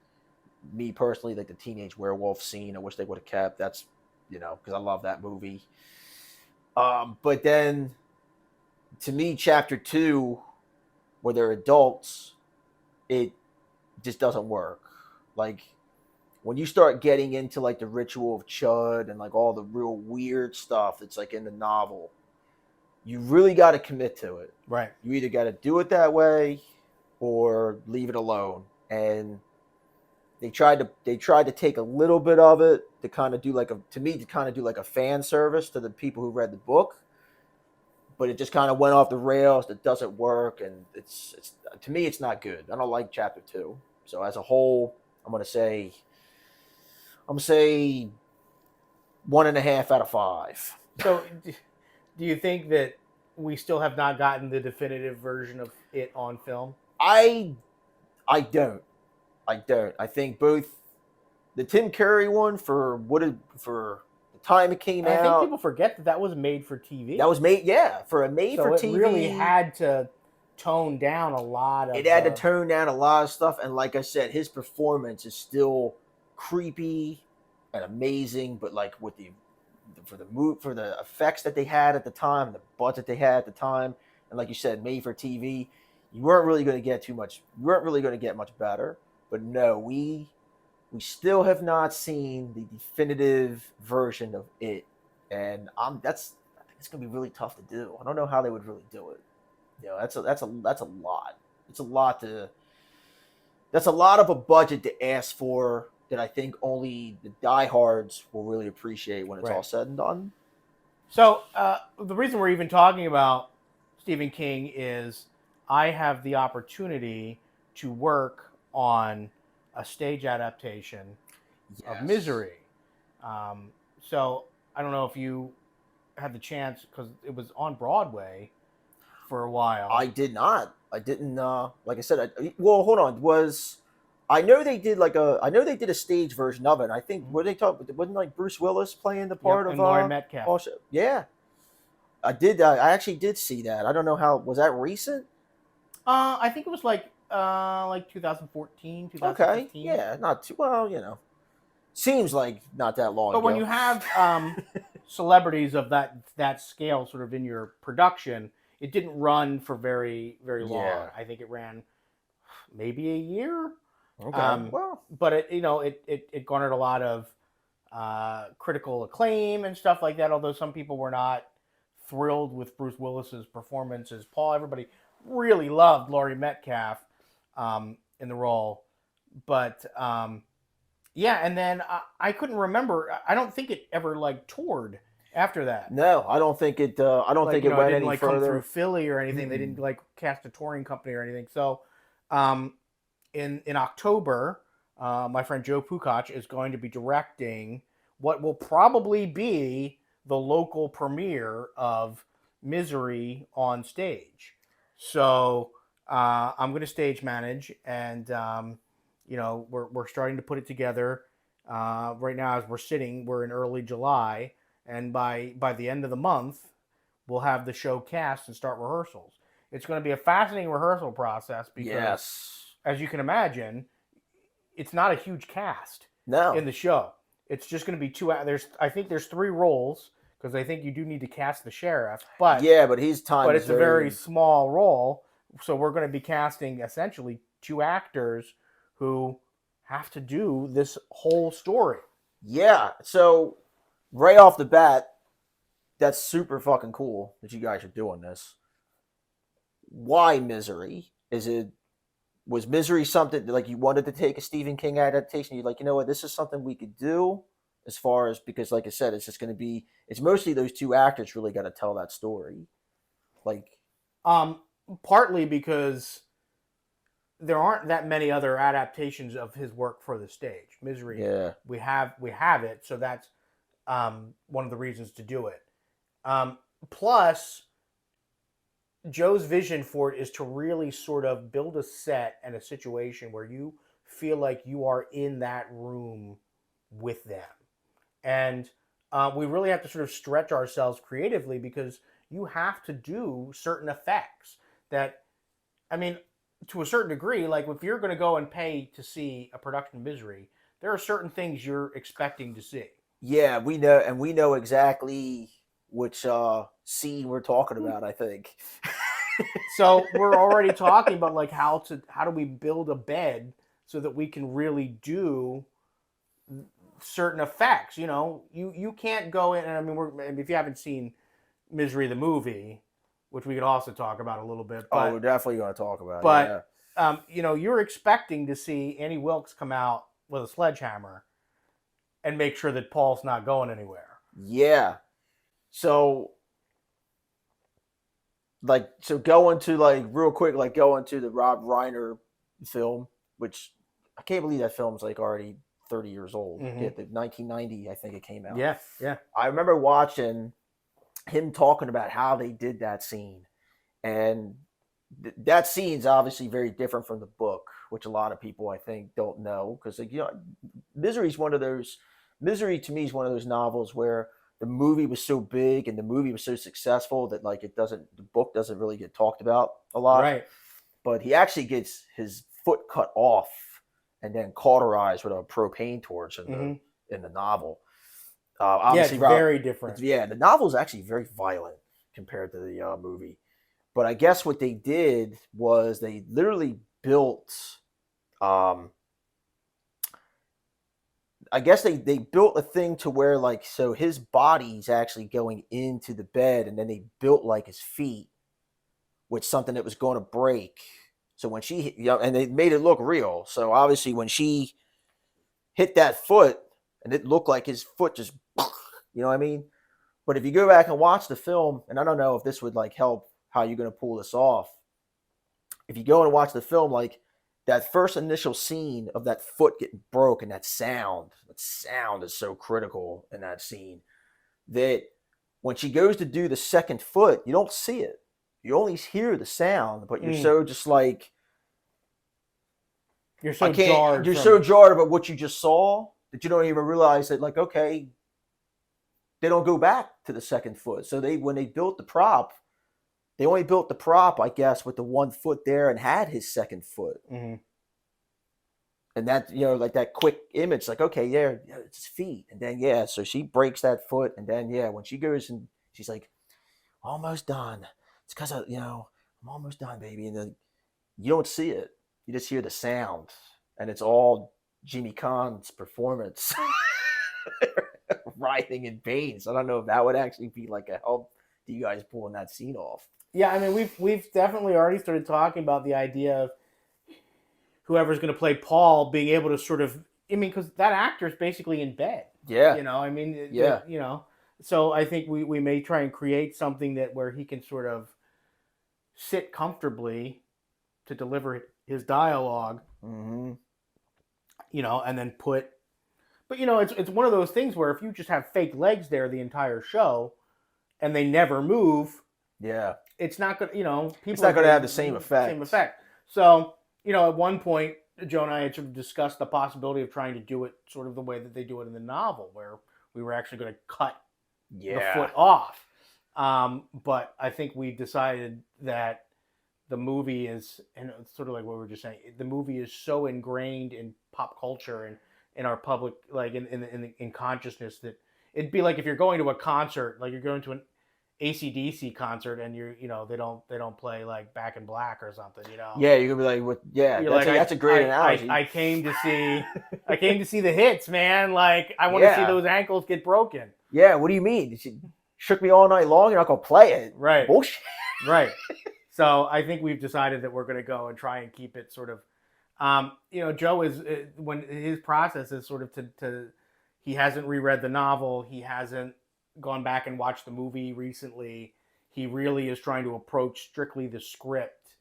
Me personally, like the teenage werewolf scene, I wish they would have kept. That's because I love that movie. But then to me, chapter two, where they're adults, it just doesn't work. Like when you start getting into like the ritual of Chud and like all the real weird stuff that's like in the novel, you really got to commit to it. Right. You either got to do it that way or leave it alone. And they tried to take a little bit of it to kind of do like a fan service to the people who read the book, but it just kind of went off the rails. It doesn't work, and it's to me it's not good. I don't like chapter two. So as a whole, I'm gonna say 1.5 out of 5. So, do you think that we still have not gotten the definitive version of it on film? I I don't. I don't. I think both the Tim Curry one for the time it came And I think out, people forget that was made for TV. that was made, yeah, for a made so for it TV. really had to tone down a lot of. It had to tone down a lot of stuff, and like I said, his performance is still creepy and amazing. But like with for the effects that they had at the time, the budget they had at the time, and like you said, made for TV, you weren't really going to get too much. You weren't really going to get much better. But no, we still have not seen the definitive version of it, and I think it's going to be really tough to do. I don't know how they would really do it. That's a lot. It's a lot to That's a lot of a budget to ask for that I think only the diehards will really appreciate when it's all Right. said and done. So the reason we're even talking about Stephen King is I have the opportunity to work on a stage adaptation of Misery. So I don't know if you had the chance because it was on Broadway for a while. I did not. I didn't. Like I said, well, hold on. I know they did a stage version of it. I think what they talk wasn't like Bruce Willis playing the part Yep, of and Laurie Metcalf. Paul yeah, I did. I actually did see that. I don't know how was that recent. I think it was like 2014, Okay, 2015. yeah, not too well. Seems like not that long But ago. when you have celebrities of that scale sort of in your production, it didn't run for very very long. Yeah. I think it ran maybe a year. Okay, well, But it garnered a lot of critical acclaim and stuff like that. Although some people were not thrilled with Bruce Willis's performance as Paul, everybody really loved Laurie Metcalf in the role. But yeah, and then I couldn't remember. I don't think it ever like toured after that. no, I don't think it. I don't think it went didn't any like come through further. Philly or anything. They didn't like cast a touring company or anything. So, in October, my friend Joe Pukach is going to be directing what will probably be the local premiere of Misery on stage. So I'm going to stage manage, and we're starting to put it together. Right now, as we're in early July, and by the end of the month, we'll have the show cast and start rehearsals. It's going to be a fascinating rehearsal process because, Yes. as you can imagine, it's not a huge cast No. in the show. It's just going to be I think there's 3 roles, because I think you do need to cast the sheriff, but Yeah, but his time but is it's a very small role. So we're going to be casting essentially 2 actors who have to do this whole story. Yeah. So right off the bat, that's super fucking cool that you guys are doing this. Why Misery? Was Misery something like you wanted to take a Stephen King adaptation? You're like, you know what, this is something we could do, as far as, because like I said, it's just going to be, it's mostly those 2 actors really got to tell that story. Like, Partly because there aren't that many other adaptations of his work for the stage. Misery, yeah, we have it, so that's one of the reasons to do it. Plus, Joe's vision for it is to really sort of build a set and a situation where you feel like you are in that room with them. And we really have to sort of stretch ourselves creatively, because you have to do certain effects that, I mean, to a certain degree, like if you're going to go and pay to see a production of Misery, there are certain things you're expecting to see. yeah, we know exactly which scene we're talking about, I think. So we're already talking about like how do we build a bed so that we can really do certain effects. You can't go in, and I mean, if you haven't seen Misery the movie, which we could also talk about a little bit, but We're definitely going to talk about it. but Yeah. you're expecting to see Annie Wilkes come out with a sledgehammer and make sure that Paul's not going anywhere. Yeah. So going to like real quick, like going to the Rob Reiner film, which I can't believe that film's like already 30 years old. Mhm. Yeah, the 1990, I think it came out. Yeah, yeah. I remember watching him talking about how they did that scene, and that scene's obviously very different from the book, which a lot of people I think don't know, because Misery to me is one of those novels where the movie was so big and the movie was so successful that like the book doesn't really get talked about a lot. Right. But he actually gets his foot cut off and then cauterized with a propane torch in the novel. Obviously, yeah, it's very different. Yeah, the novel is actually very violent compared to the movie. But I guess what they did was they literally built. I guess they built a thing to where like, so his body's actually going into the bed, and then they built like his feet with something that was going to break. So when she, and they made it look real. So obviously when she hit that foot, and it looked like his foot just, you know what I mean? But if you go back and watch the film, and I don't know if this would like help how you're going to pull this off. If you go and watch the film, like that first initial scene of that foot getting broke and that sound is so critical in that scene, that when she goes to do the second foot, you don't see it. You only hear the sound, but you're so just like, you're so jarred. You're so jarred about what you just saw that you don't even realize that, like, okay, they don't go back to the second foot. So when they built the prop, they only built the prop, I guess, with the 1 foot there and had his second foot. Mm-hmm. And that, like that quick image, like, okay, yeah, it's his feet. And then, so she breaks that foot. And then, when she goes and she's like, almost done. It's because I'm almost done, baby. And then you don't see it. You just hear the sound. And it's all Jimmy Kahn's performance. Writhing in pain. So I don't know if that would actually be like a help to you guys pulling that scene off. Yeah, I mean, we've definitely already started talking about the idea of whoever's going to play Paul being able to sort of, I mean, because that actor is basically in bed. Yeah. I mean, yeah. So I think we may try and create something where he can sort of sit comfortably to deliver his dialogue, mm-hmm. And then put. But it's one of those things where if you just have fake legs there the entire show, and they never move, Yeah. it's not gonna, people It's not are going to have the same effect. Same effect. So, at one point, Joe and I had sort of discussed the possibility of trying to do it sort of the way that they do it in the novel, where we were actually going to cut the foot off. But I think we decided that the movie is, and it's sort of like what we were just saying, the movie is so ingrained in pop culture and in our public, like in consciousness, that it'd be like if you're going to a concert, like you're going to an AC/DC concert, and they don't play like Back in Black or something, Yeah, you're gonna be like, what? Yeah, that's a great analogy. I came to see the hits, man. Like I want to see those ankles get broken. Yeah, what do you mean? She shook me all night long. You're not gonna play it, right? Bullshit. Right. So I think we've decided that we're going to go and try and keep it sort of. Joe is when his process is sort of to he hasn't reread the novel. He hasn't gone back and watched the movie recently. He really is trying to approach strictly the script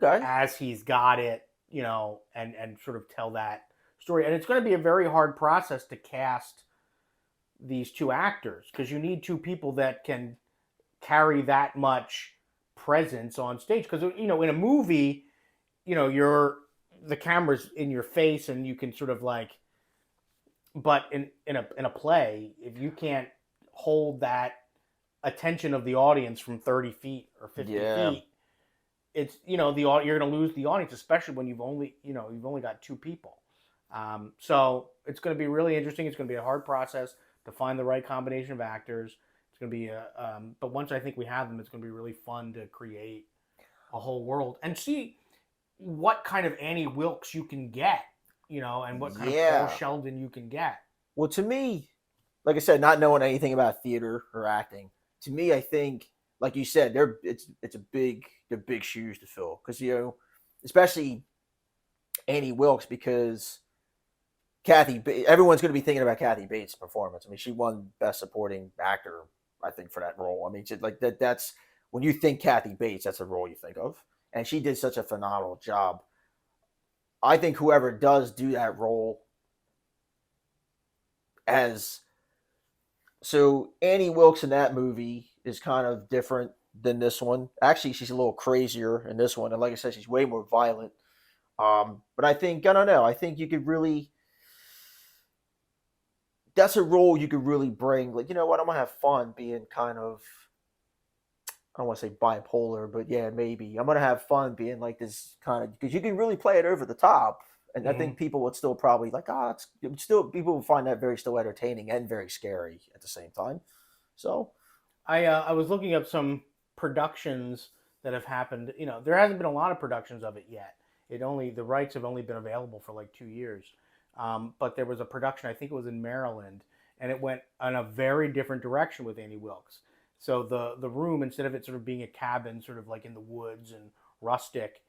as he's got it, and sort of tell that story. And it's going to be a very hard process to cast these two actors, because you need two people that can carry that much presence on stage. Because in a movie, the camera's in your face and you can sort of like, but in a play, if you can't hold that attention of the audience from 30 feet or 50 feet, it's you're going to lose the audience, especially when you've only got two people. So it's going to be really interesting. It's going to be a hard process to find the right combination of actors. It's going to be but once I think we have them, it's going to be really fun to create a whole world and see what kind of Annie Wilkes you can get, and what kind of Paul Sheldon you can get. Well, to me, like I said, not knowing anything about theater or acting, to me, I think, like you said, they're big shoes to fill, because especially Annie Wilkes, because everyone's going to be thinking about Kathy Bates' performance. I mean, she won Best Supporting Actor, I think, for that role. I mean, like that's when you think Kathy Bates, that's the role you think of, and she did such a phenomenal job. I think whoever does do that role so Annie Wilkes in that movie is kind of different than this one. Actually, she's a little crazier in this one, and like I said, she's way more violent. But I think, I don't know, I think you could really, that's a role you could really bring. Like, you know what, I'm gonna have fun being kind of, I don't want to say bipolar, but yeah, maybe I'm gonna have fun being like this kind of, because you can really play it over the top. And I think people would still probably like, people would find that still entertaining and very scary at the same time. So I was looking up some productions that have happened. There hasn't been a lot of productions of it yet. The rights have only been available for like 2 years. But there was a production, I think it was in Maryland, and it went in a very different direction with Annie Wilkes. So the room, instead of it sort of being a cabin, sort of like in the woods and rustic,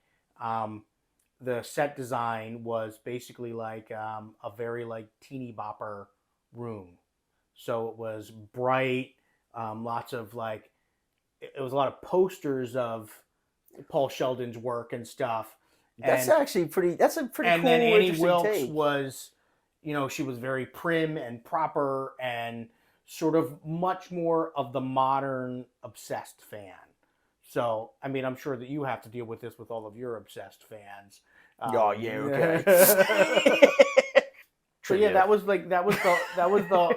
the set design was basically like a very like teeny bopper room. So it was bright, lots of like, it was a lot of posters of Paul Sheldon's work and stuff. That's actually that's a pretty cool, and then Annie interesting Wilkes take. Was, she was very prim and proper and sort of much more of the modern obsessed fan. So, I mean, I'm sure that you have to deal with this with all of your obsessed fans. Oh yeah, okay. So yeah, that was the.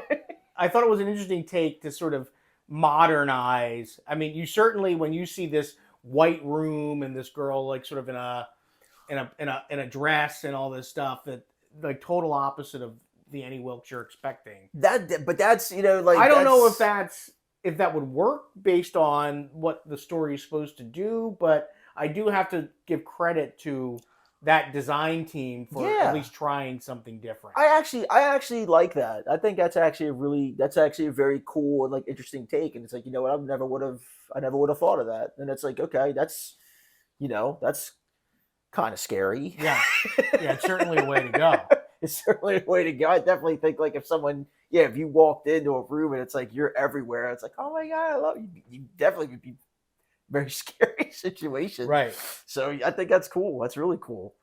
I thought it was an interesting take to sort of modernize. I mean, you certainly, when you see this white room and this girl like sort of in a dress and all this stuff, that like total opposite of the Annie Wilkes you're expecting. But that's like, I don't know if that would work based on what the story is supposed to do, but I do have to give credit to that design team for at least trying something different. I actually like that. I think that's actually a very cool and like interesting take. And it's like, what, I never would have thought of that. And it's like, okay, that's kind of scary. Yeah. Yeah, it's certainly a way to go. It's certainly a way to go. I definitely think like if you walked into a room and it's like you're everywhere, it's like, oh my God, I love you. You definitely would be very scary situation. Right. So I think that's cool. That's really cool.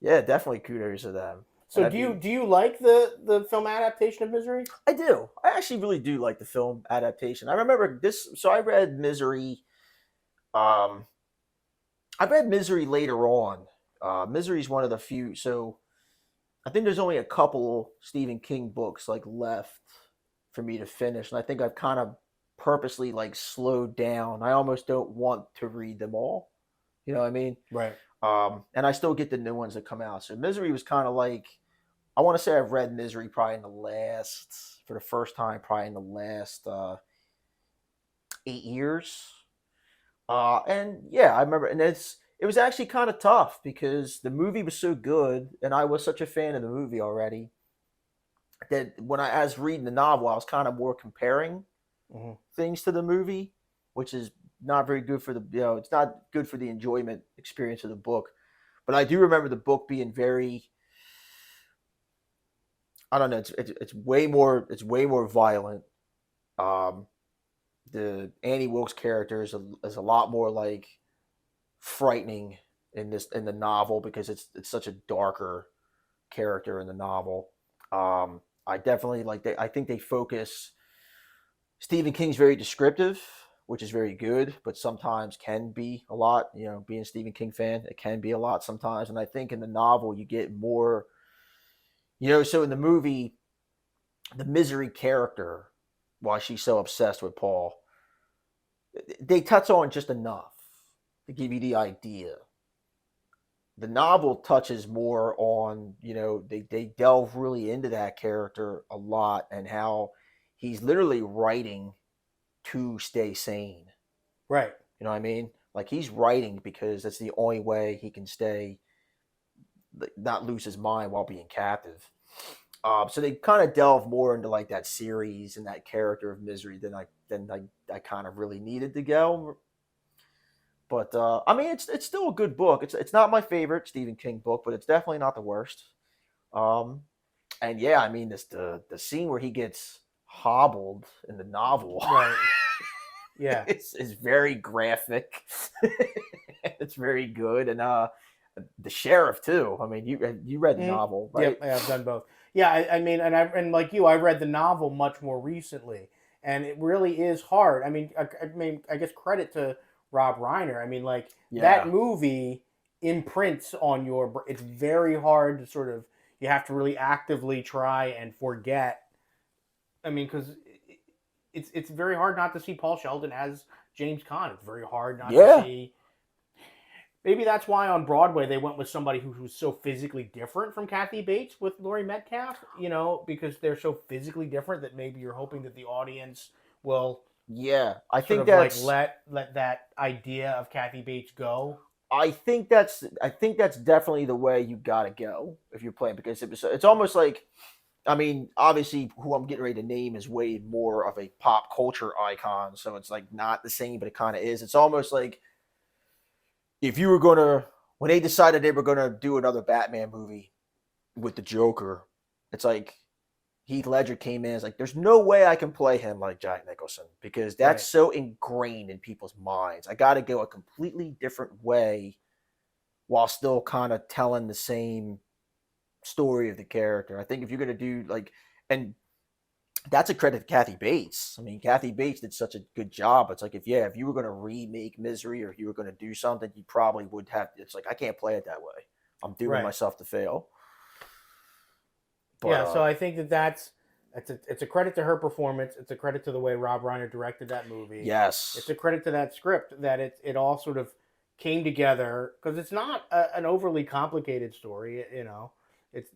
Yeah, definitely kudos to them. So do you like the film adaptation of Misery? I do. I actually really do like the film adaptation. I remember this. So I read Misery. Um, I read Misery later on. Misery is one of the few. So I think there's only a couple Stephen King books like left for me to finish, and I think I've kind of purposely like slowed down. I almost don't want to read them all. You know what I mean? Right. And I still get the new ones that come out. So Misery was kind of like, I want to say I've read Misery probably for the first time, probably in the last 8 years. And yeah, I remember, and it was actually kind of tough because the movie was so good, and I was such a fan of the movie already that when I was reading the novel, I was kind of more comparing Hmm. things to the movie, which is not very good for it's not good for the enjoyment experience of the book. But I do remember the book being very, I don't know, it's way more violent. Um, the Annie Wilkes character is a lot more like frightening in the novel because it's such a darker character in the novel. I definitely I think they focus. Stephen King's very descriptive, which is very good, but sometimes can be a lot. You know, being a Stephen King fan, it can be a lot sometimes. And I think in the novel you get more. So in the movie, the Misery character, why she's so obsessed with Paul, they touch on just enough to give you the idea. The novel touches more on, they delve really into that character a lot and how he's literally writing to stay sane. Right. You know what I mean? Like he's writing because that's the only way he can stay, not lose his mind while being captive. So they kind of delve more into like that series and that character of Misery than I kind of really needed to go. But I mean, it's still a good book. It's not my favorite Stephen King book, but it's definitely not the worst. Um, and yeah, I mean, the scene where he gets hobbled in the novel, Right. Yeah. is very graphic. It's very good, and the sheriff too. I mean, you read the Mhm. novel, right? Yep, yeah, I've done both. Yeah, I mean, and like you, I read the novel much more recently, and it really is hard. I guess credit to Rob Reiner. I mean, like that Yeah, movie imprints on your. It's very hard to sort of. You have to really actively try and forget. I mean, because it's very hard not to see Paul Sheldon as James Caan. It's very hard not to yeah, see. Maybe that's why on Broadway they went with somebody who's so physically different from Kathy Bates with Laurie Metcalf, because they're so physically different that maybe you're hoping that the audience will yeah. sort of like let that idea of Kathy Bates go. I think that's definitely the way you got to go if you're playing because it's almost like, I mean, obviously, who I'm getting ready to name is way more of a pop culture icon, so it's like not the same, but it kind of is. It's almost like if you were gonna, when they decided they were gonna do another Batman movie with the Joker, it's like Heath Ledger came in. It's like, there's no way I can play him like Jack Nicholson because that's Right. so ingrained in people's minds. I got to go a completely different way while still kind of telling the same story of the character. I think if you're gonna do like, and that's a credit to Kathy Bates. I mean, Kathy Bates did such a good job. It's like if you were going to remake Misery or if you were going to do something, you probably would have. It's like I can't play it that way. I'm doing Right. myself to fail. But Yeah. So I think it's a credit to her performance. It's a credit to the way Rob Reiner directed that movie. It's yes, a credit to that script that it all sort of came together because it's not an overly complicated story. It's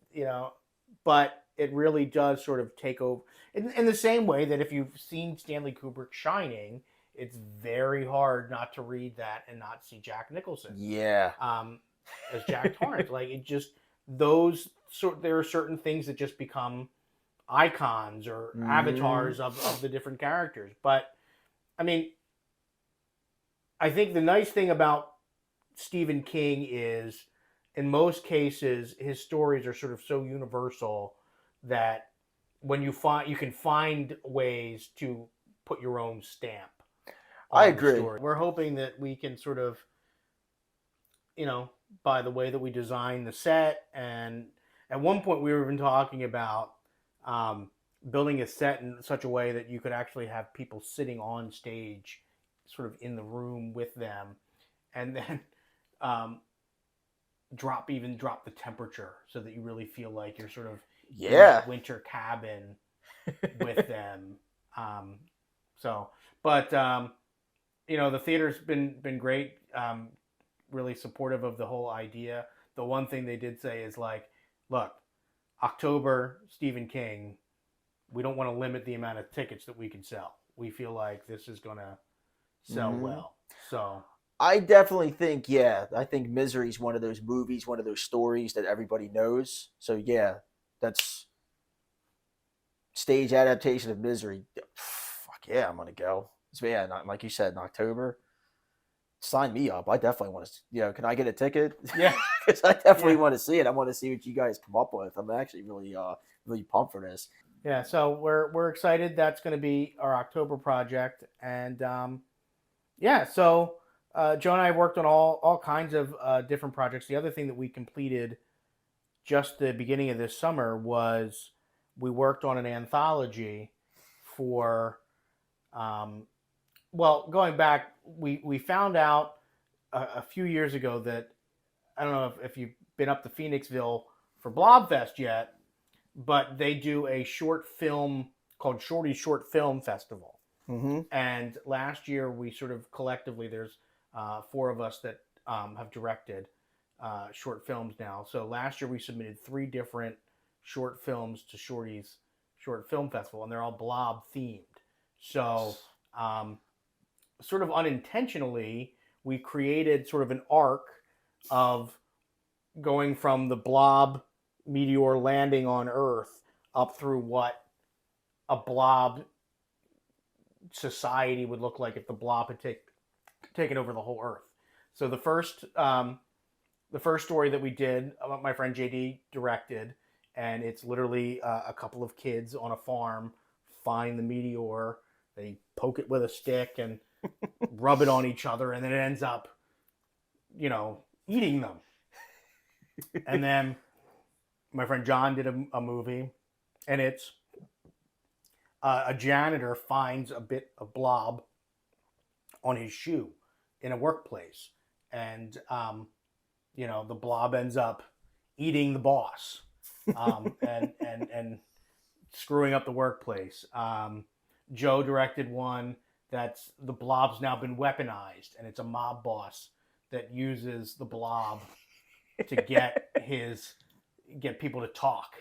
but it really does sort of take over in the same way that if you've seen Stanley Kubrick Shining, it's very hard not to read that and not see Jack Nicholson yeah, um, as Jack Torrance. Like it just those sort there are certain things that just become icons or mm, avatars of the different characters. But I mean, I think the nice thing about Stephen King is in most cases his stories are sort of so universal that when you can find ways to put your own stamp I on the agree. story. We're hoping that we can sort of, by the way that we design the set and At one point, we were even talking about building a set in such a way that you could actually have people sitting on stage, sort of in the room with them, and then um, drop the temperature so that you really feel like you're sort of in Yeah. that winter cabin with them. Um, so, but the theater's been great. Really supportive of the whole idea. The one thing they did say is like, look, October, Stephen King, we don't want to limit the amount of tickets that we can sell. We feel like this is going to sell well. So I definitely think, yeah, I think Misery is one of those movies, one of those stories that everybody knows. So yeah, that's stage adaptation of Misery. Fuck yeah, I'm gonna go. So yeah, like you said, in October. Sign me up. I definitely want to. Can I get a ticket? yeah, Because I definitely yeah, want to see it. I want to see what you guys come up with. I'm actually really pumped for this. yeah. So we're excited. That's going to be our October project, and yeah. So Joe and I worked on all kinds of different projects. The other thing that we completed just the beginning of this summer was we worked on an anthology for well, going back, we found out a few years ago that I don't know if you've been up to Phoenixville for Blobfest yet, but they do a short film called Shorty Short Film Festival. Mm-hmm. And last year we sort of collectively, there's four of us that have directed short films now. So last year we submitted 3 different short films to Shorty's Short Film Festival, and they're all blob themed. So sort of unintentionally, we created sort of an arc of going from the blob meteor landing on Earth up through what a blob society would look like if the blob had taken over the whole Earth. So the first story that we did, my friend JD directed, and it's literally a couple of kids on a farm find the meteor, they poke it with a stick and rub it on each other, and then it ends up, eating them. And then my friend John did a movie, and it's a janitor finds a bit of blob on his shoe in a workplace, and the blob ends up eating the boss, and screwing up the workplace. Joe directed one that's the blob's now been weaponized, and it's a mob boss that uses the blob to get people to talk.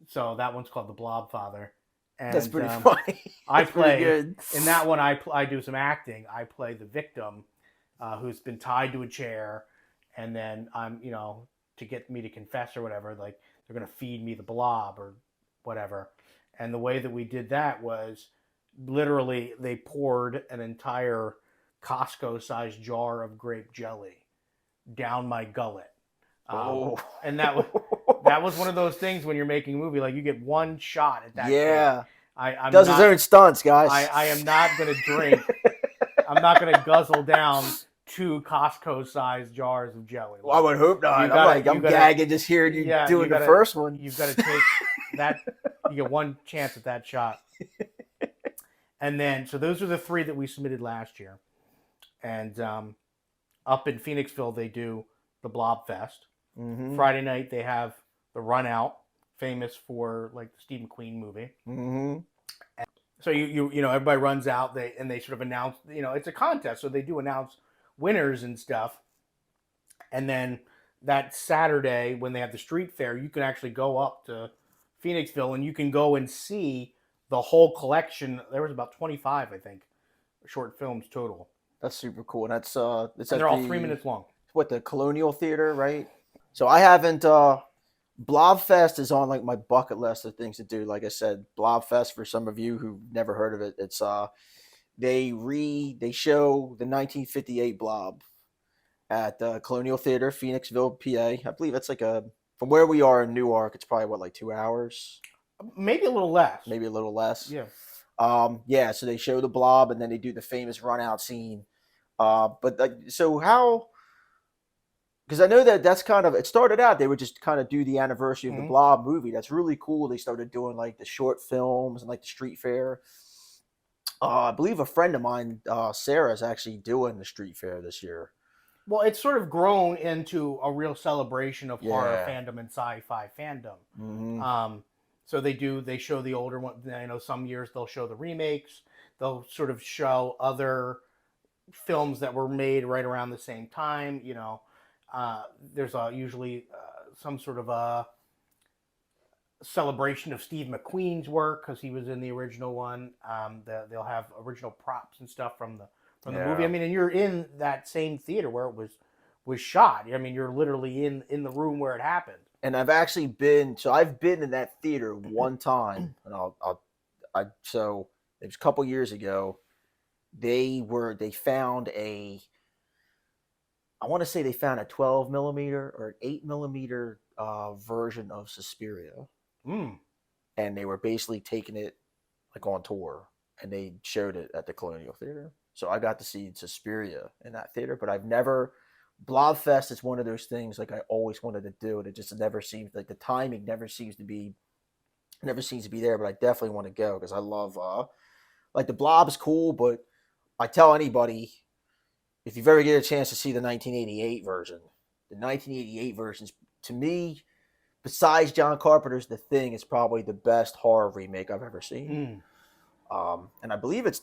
So that one's called The Blob Father. And, That's pretty funny. I That's pretty play good. in that one. I do some acting. I play the victim, who's been tied to a chair, and then I'm to get me to confess or whatever. Like they're gonna feed me the blob or whatever. And the way that we did that was literally they poured an entire Costco-sized jar of grape jelly down my gullet. And that was one of those things when you're making a movie, like you get one shot at that. Yeah. I'm Does not, his own stunts, guys. I am not going to drink. I'm not going to guzzle down 2 Costco-sized jars of jelly. Well, I would hope not. I'm gagging just hearing you doing the first one. You've got to take that. You get one chance at that shot. And then, so those are the 3 that we submitted last year. And up in Phoenixville, they do the Blob Fest. Mm-hmm. Friday night, they have the Run Out, famous for like the Steve McQueen movie. Mm-hmm. So everybody runs out. They sort of announce, it's a contest, so they do announce winners and stuff. And then that Saturday, when they have the street fair, you can actually go up to Phoenixville and you can go and see the whole collection. There was about 25, I think, short films total. That's super cool. And that's they're all 3 minutes long. What, the Colonial Theater, right? So I haven't. Blobfest is on like my bucket list of things to do. Like I said, Blobfest, for some of you who've never heard of it, it's they show the 1958 Blob at the Colonial Theater, Phoenixville, PA. I believe it's like from where we are in Newark, it's probably like 2 hours, maybe a little less. maybe a little less. Yeah. Yeah. So they show the Blob, and then they do the famous run out scene. But so how? because I know that that's kind of it started out. They would just kind of do the anniversary of the Mhm. Blob movie. That's really cool. They started doing like the short films and like the street fair. I believe a friend of mine, Sarah, is actually doing the street fair this year. Well, it's sort of grown into a real celebration of horror Yeah. fandom and sci-fi fandom. Hmm. Um, so they show the older one. I know some years they'll show the remakes. They'll sort of show other films that were made right around the same time. There's usually some sort of a celebration of Steve McQueen's work because he was in the original one. They'll have original props and stuff from the movie. I Yeah. mean, and you're in that same theater where it was shot. I mean, you're literally in the room where it happened. And I've actually been, so I've been in that theater one time, and so it was a couple years ago. They found I want to say they found a 12 millimeter or an 8 millimeter version of Suspiria, Mm. and they were basically taking it like on tour, and they showed it at the Colonial Theater. So I got to see Suspiria in that theater, but I've never. Blobfest is one of those things like I always wanted to do, and it just never seems like the timing never seems to be there. But I definitely want to go because I love like the Blob is cool, but I tell anybody if you've ever get a chance to see the 1988 version, the 1988 versions to me, besides John Carpenter's The Thing, is probably the best horror remake I've ever seen. Mm. And I believe it's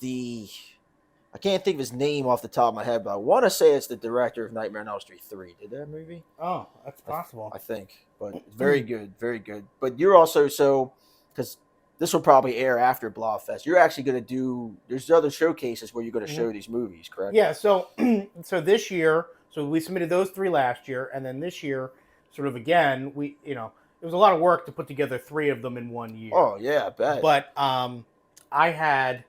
I can't think of his name off the top of my head, but I want to say it's the director of Nightmare on Elm Street 3. Did that movie? Oh, that's possible. I think, but it's very good, very good. But you're also because this will probably air after Blobfest. You're actually going to there's other showcases where you're going to show these movies, correct? Yeah. So so this year, so we submitted those three last year, and then this year, sort of again, it was a lot of work to put together three of them in one year. Oh yeah, I bet. But I had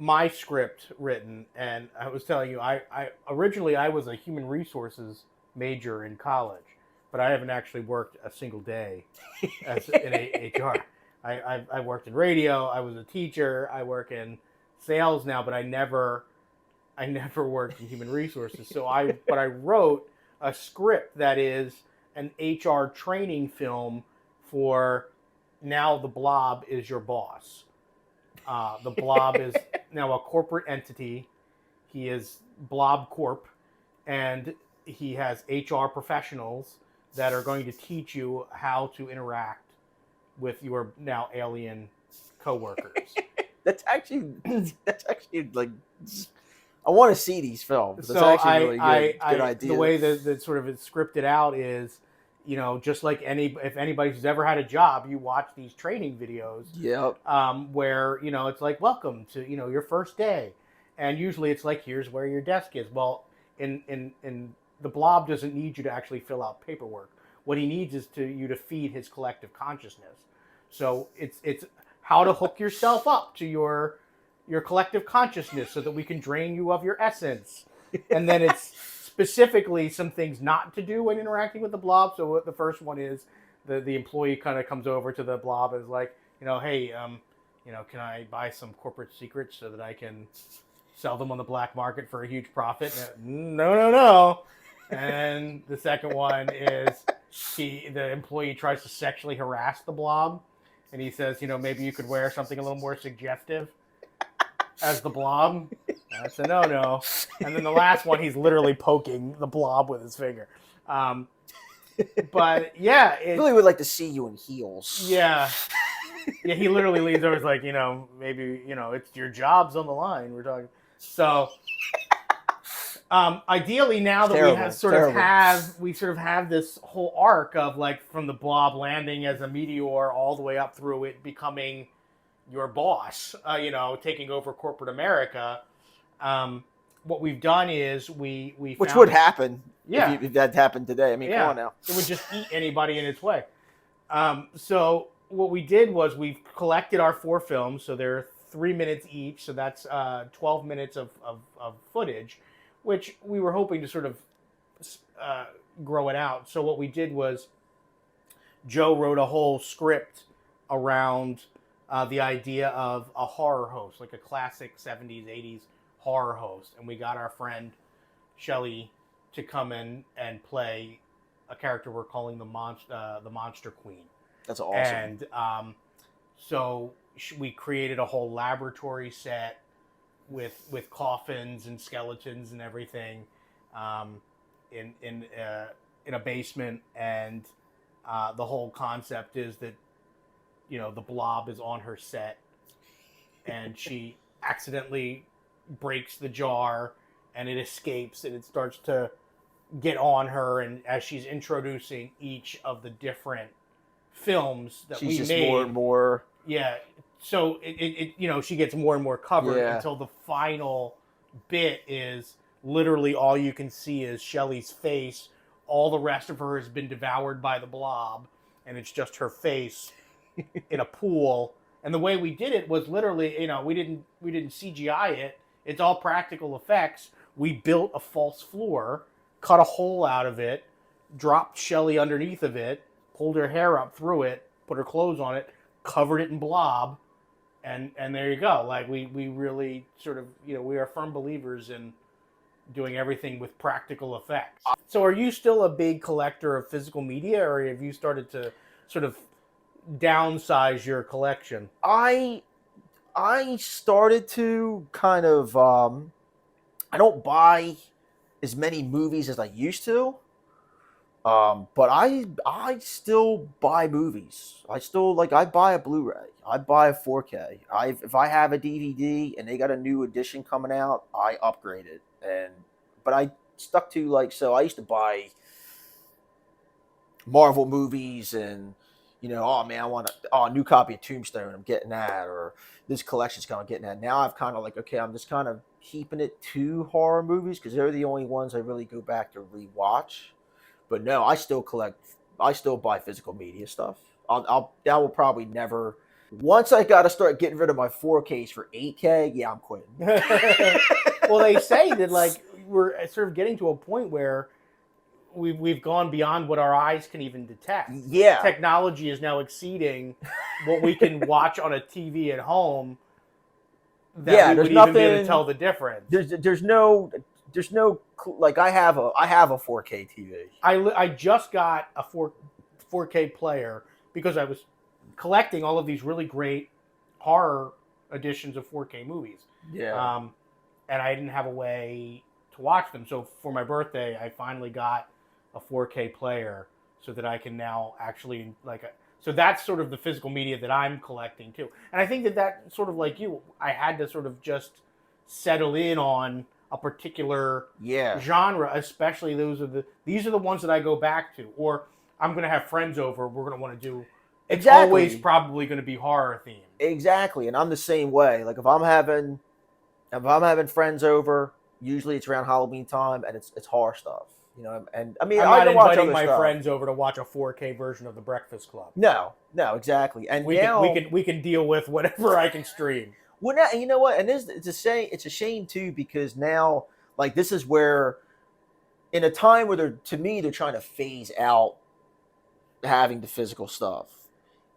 my script written, and I was telling you, I originally I was a human resources major in college, but I haven't actually worked a single day as in HR. I worked in radio. I was a teacher. I work in sales now, but I never worked in human resources. But I wrote a script that is an HR training film for now. The Blob is your boss. The Blob is now a corporate entity. He is Blob Corp, and he has HR professionals that are going to teach you how to interact with your now alien coworkers. that's actually like I want to see these films. That's So actually really good idea. The way that sort of it's scripted out is, just like if anybody who's ever had a job, you watch these training videos. Yep. Where it's like welcome to your first day, and usually it's like here's where your desk is. Well, in the Blob doesn't need you to actually fill out paperwork. What he needs is you to feed his collective consciousness. So it's how to hook yourself up to your collective consciousness so that we can drain you of your essence. And then it's specifically some things not to do when interacting with the Blob. So what the first one is, the employee kind of comes over to the Blob and is like, hey, can I buy some corporate secrets so that I can sell them on the black market for a huge profit? No. And the second one is the employee tries to sexually harass the Blob, and he says, maybe you could wear something a little more suggestive as the Blob. That's a no. And then the last one, he's literally poking the Blob with his finger. But yeah, I really would like to see you in heels. Yeah. Yeah, he literally leans over. It's like, maybe it's your job's on the line. We're talking. So, ideally, now that we sort of have this whole arc of like from the Blob landing as a meteor all the way up through it becoming your boss, taking over corporate America. What we've done is we which would happen. Yeah. If that happened today. I mean, come on now. It would just eat anybody in its way. So what we did was we've collected our 4 films, so they're 3 minutes each, so that's 12 minutes of footage, which we were hoping to sort of grow it out. So what we did was Joe wrote a whole script around the idea of a horror host, like a classic 70s, 80s horror host. And we got our friend Shelley to come in and play a character we're calling the Monster Queen. That's awesome. And so we created a whole laboratory set with coffins and skeletons and everything in a basement. And the whole concept is that, you know, the Blob is on her set, and she accidentally breaks the jar, and it escapes, and it starts to get on her. And as she's introducing each of the different films that She's we just made, more and more. yeah, so it you know, she gets more and more covered Yeah. until the final bit is literally all you can see is Shelley's face. All the rest of her has been devoured by the Blob, and it's just her face in a pool. And the way we did it was literally, you know, we didn't CGI it. It's all practical effects. We built a false floor, cut a hole out of it, dropped Shelley underneath of it, pulled her hair up through it, put her clothes on it, covered it in Blob, and there you go. Like we really sort of, you know, we are firm believers in doing everything with practical effects. So are you still a big collector of physical media, or have you started to sort of downsize your collection? I started to kind of I don't buy as many movies as I used to. But I still buy movies. I still I buy a Blu-ray. I buy a 4K. If I have a DVD and they got a new edition coming out, I upgrade it. But I stuck to so I used to buy Marvel movies, and oh man, I want a new copy of Tombstone. I'm getting that, or this collection's coming, I'm getting that. Now I've kind of okay, I'm just kind of keeping it to horror movies because they're the only ones I really go back to rewatch. But no, I still collect. I still buy physical media stuff. That will probably never. Once I got to start getting rid of my 4Ks for 8K, yeah, I'm quitting. Well, they say that we're sort of getting to a point where we've gone beyond what our eyes can even detect. Yeah, technology is now exceeding what we can watch on a TV at home. That we would even be able to tell the difference. There's no I have a 4K TV. I just got a 4K player because I was collecting all of these really great horror editions of 4K movies. Yeah. And I didn't have a way to watch them. So for my birthday, I finally got a 4K player so that I can now actually so that's sort of the physical media that I'm collecting too. And I think that sort of like you, I had to sort of just settle in on a particular genre, especially these are the ones that I go back to, or I'm going to have friends over. We're going to want to do. It's always probably going to be horror themed. Exactly, and I'm the same way. Like if I'm having friends over, usually it's around Halloween time, and it's horror stuff. And I mean, I'm not inviting my stuff. friends over to watch a 4K version of The Breakfast Club. No, exactly. And we can deal with whatever I can stream. Well, now, you know what? And it's a shame too, because now, this is where, in a time where they're trying to phase out having the physical stuff,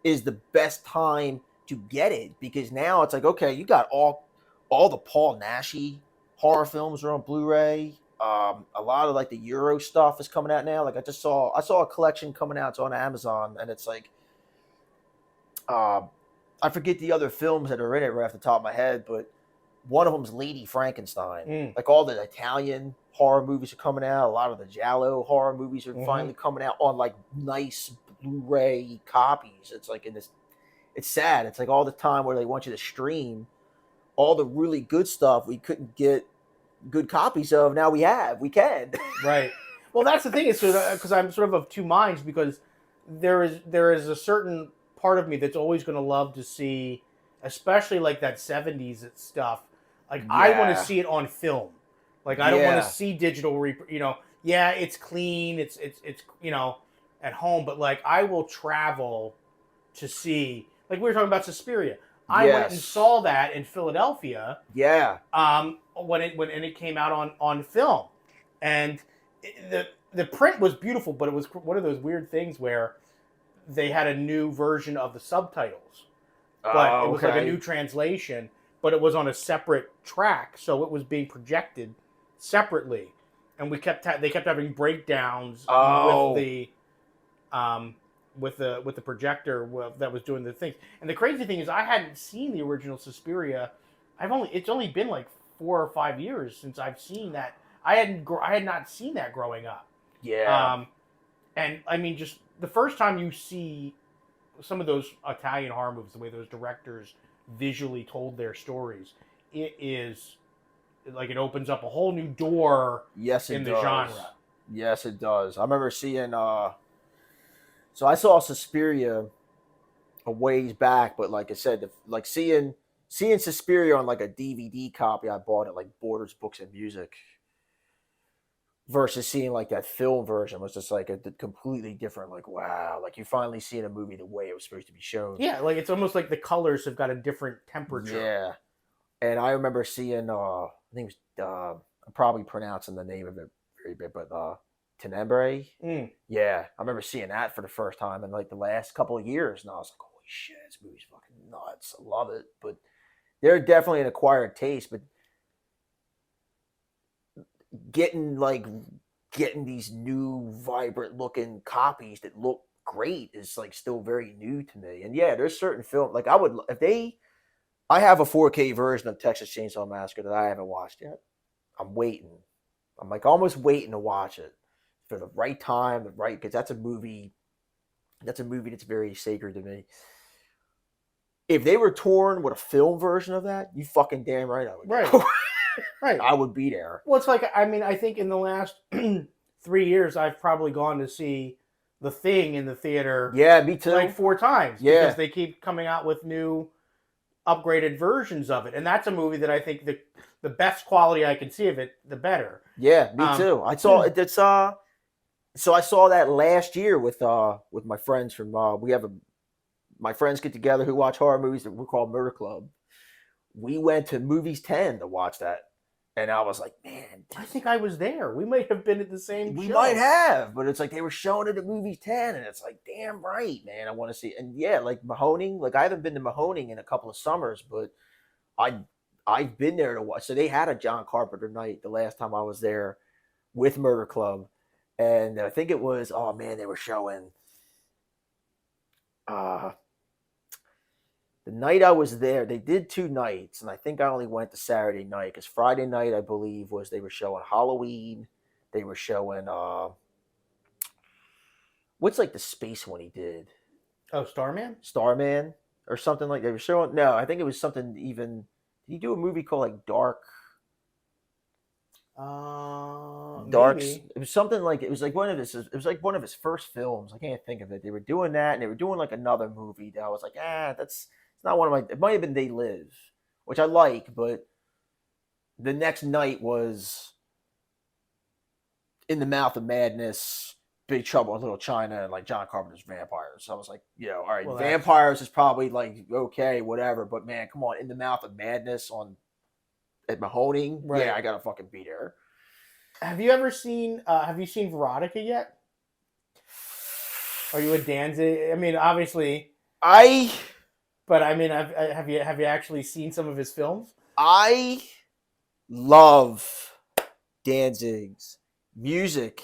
is the best time to get it, because now it's okay, you got all the Paul Naschy horror films are on Blu-ray. A lot of the Euro stuff is coming out now. I saw a collection coming out. It's on Amazon, and it's I forget the other films that are in it right off the top of my head, but one of them's Lady Frankenstein. All the Italian horror movies are coming out. A lot of the Giallo horror movies are finally coming out on nice Blu-ray copies. It's it's sad. It's all the time where they want you to stream all the really good stuff we couldn't get good copies of. Now we can. Right. Well, that's the thing. Is because I'm sort of two minds, because there is a certain part of me that's always going to love to see, especially that 70s stuff. I want to see it on film. I don't want to see digital. It's clean. It's at home, but I will travel to see. We were talking about Suspiria. I went and saw that in Philadelphia. Yeah. When it came out on film, and the print was beautiful, but it was one of those weird things where they had a new version of the subtitles, but it was a new translation, but it was on a separate track, so it was being projected separately. and they kept having breakdowns Oh. um, with the projector that was doing the things. And the crazy thing is, I hadn't seen the original Suspiria. It's only been like 4 or 5 years since I've seen that. I had not seen that growing up. Yeah. And I mean, just the first time you see some of those Italian horror movies, the way those directors visually told their stories, it is like it opens up a whole new door Yes, it in the does. genre. Yes, it does. I remember seeing. So I saw Suspiria a ways back, but like I said, like seeing Suspiria on like a DVD copy I bought at like Borders Books and Music versus seeing like that film version was just like a completely different. Like wow, like you finally seeing a movie the way it was supposed to be shown. Yeah, like it's almost like the colors have got a different temperature. Yeah, and I remember seeing. I think it was. I'm probably pronouncing the name of it very bit, but Tenebrae. Mm. Yeah, I remember seeing that for the first time in like the last couple of years, and I was like, "Holy shit, this movie's fucking nuts! I love it." But they're definitely an acquired taste. But getting like getting these new, vibrant looking copies that look great is like still very new to me. And yeah, there's certain film like I would if they. I have a 4K version of Texas Chainsaw Massacre that I haven't watched yet. I'm waiting. I'm like almost waiting to watch it for the right time, the right because that's a movie. That's a movie that's very sacred to me. If they were torn with a film version of that, you fucking damn right I would. Right. Right. I would be there. Well, it's like I mean, I think in the last 3 years, I've probably gone to see The Thing in the theater. Yeah, me too. Like 4 times. Yeah. Because they keep coming out with new, upgraded versions of it, and that's a movie that I think the best quality I can see of it, the better. Yeah, me too. I saw it. It's So I saw that last year with my friends from my friends get together who watch horror movies that we call Murder Club. We went to Movies 10 to watch that. And I was like, man, I think I was there. We might have been at the same we show. might have, but it's like they were showing it at Movies 10, and it's like, damn right, man, I want to see it. And yeah, like Mahoning, like I haven't been to Mahoning in a couple of summers, but I've been there to watch. So they had a John Carpenter night the last time I was there with Murder Club. And I think it was, oh man, they were showing the night I was there, they did 2 nights, and I think I only went to Saturday night because Friday night, I believe, was they were showing Halloween. They were showing what's like the space one he did? Oh, Starman? Starman or something like they were showing. No, I think it was something even. Did he do a movie called like Dark? Darks. Maybe. It was something like it was like one of his. It was like one of his first films. I can't think of it. They were doing that, and they were doing like another movie that I was like, that's it's not one of my. It might have been They Live, which I like, but the next night was In the Mouth of Madness, Big Trouble in Little China, and like John Carpenter's Vampires. So I was like, all right, Well, Vampires is probably like okay, whatever, but man, come on, In the Mouth of Madness at Mahoning, Right. yeah, I gotta fucking be there. Have you ever seen? Have you seen Veronica yet? Are you a Danzig? I mean, obviously, but I mean, have you actually seen some of his films? I love Danzig's music.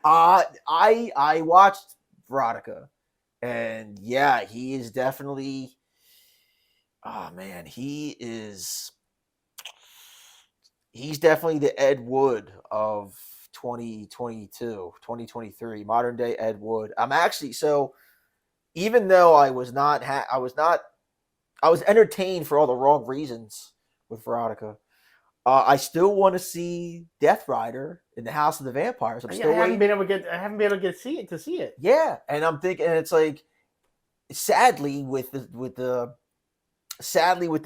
I watched Veronica, and yeah, he is definitely. Oh man, he's definitely the Ed Wood of 2022, 2023, modern day Ed Wood. I'm actually so. Even though I was entertained for all the wrong reasons with Veronica. I still want to see Death Rider in the House of the Vampires. I'm still I haven't waiting. been able to get to see it. Yeah, and I'm thinking it's like, sadly with the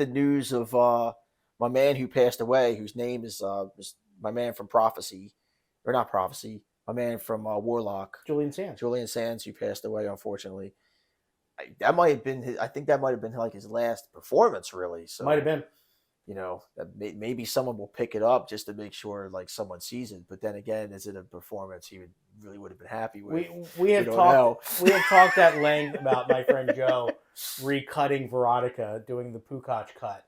news of my man who passed away, whose name is my man from Prophecy, or not Prophecy, my man from Warlock, Julian Sands, who passed away unfortunately. That might have been I think that might have been like his last performance, really. So might have been. That maybe someone will pick it up just to make sure like someone sees it. But then again, is it a performance he really would have been happy with? We have talked at length about my friend Joe recutting Veronica, doing the Pukach cut.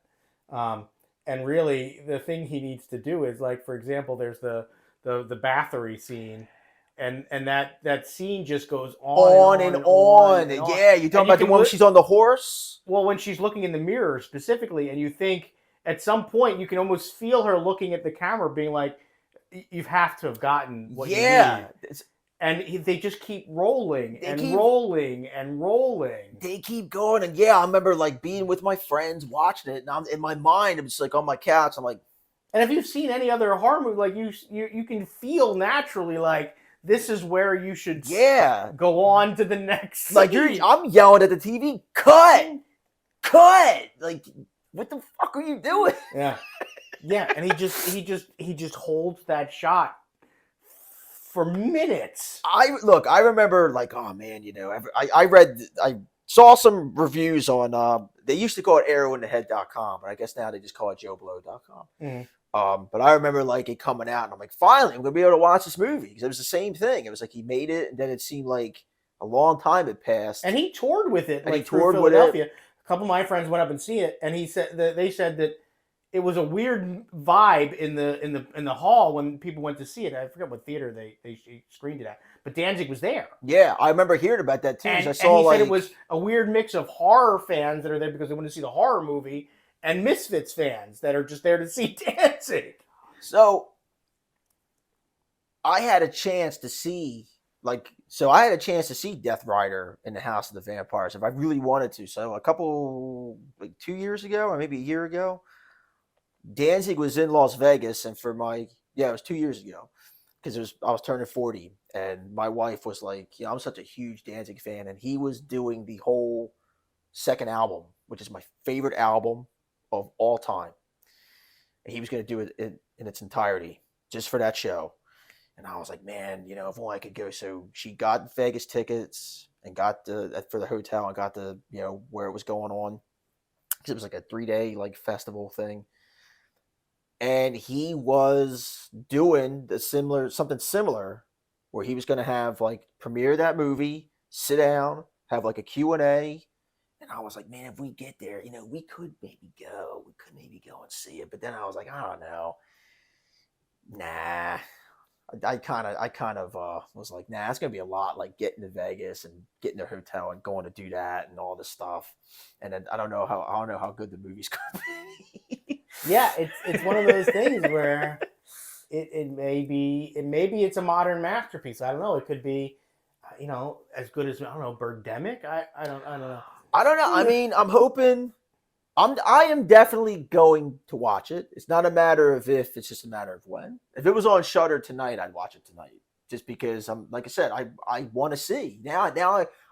And really, the thing he needs to do is, like, for example, there's the Bathory scene, and that scene just goes on and On on and and on on. and on. Yeah, you talking And you about the can one when she's on the horse? well, when she's looking in the mirror specifically, and you think at some point you can almost feel her looking at the camera, being like, "You have to have gotten what you Yeah. need." And they just keep rolling They and keep rolling and rolling. they keep going, and yeah, I remember like being with my friends watching it, and I'm in my mind, I'm just like on my couch, I'm like, And if you've seen any other horror movie, like you can feel naturally like this is where you should yeah, go on to the next like scene. I'm yelling at the TV, cut, like what the fuck are you doing? Yeah, yeah, and he just holds that shot for minutes. I remember like, oh man, I saw some reviews on they used to call it arrowinthehead.com, but I guess now they just call it joeblow.com. Mhm. But I remember like it coming out, and I'm like, finally, I'm gonna be able to watch this movie because it was the same thing. It was like he made it, and then it seemed like a long time had passed. And he toured with it, And he like through toured with it. Philadelphia. A couple of my friends went up and see it, and he said that they said that it was a weird vibe in the hall when people went to see it. I forget what theater they screened it at, but Danzig was there. Yeah, I remember hearing about that too. 'Cause And, I and saw he like said it was a weird mix of horror fans that are there because they want to see the horror movie, and Misfits fans that are just there to see Danzig. so. I had a chance to see I had a chance to see Death Rider in the House of the Vampires if I really wanted to. So a couple like 2 years ago or maybe a year ago, Danzig was in Las Vegas, and it was 2 years ago because I was turning 40, and my wife was like, I'm such a huge Danzig fan, and he was doing the whole second album, which is my favorite album of all time, and he was going to do it in its entirety just for that show. And I was like, man, if only I could go. So she got Vegas tickets and got for the hotel and got where it was going on. Because it was like a 3-day like festival thing. And he was doing something similar where he was going to have like premiere that movie, sit down, have like a Q&A. And I was like, man, if we get there, we could maybe go. We could maybe go and see it. But then I was like, I don't know. Nah. I kind of was like, nah, it's gonna be a lot, like getting to Vegas and getting to a hotel and going to do that and all this stuff, and then I don't know how good the movie's gonna be. Yeah, it's one of those things where it may be it's a modern masterpiece. I don't know. It could be, as good as, I don't know, Birdemic. I don't know. I don't know. I mean, I'm hoping. I am definitely going to watch it. It's not a matter of if; it's just a matter of when. If it was on Shudder tonight, I'd watch it tonight. Just because like I said, I want to see now.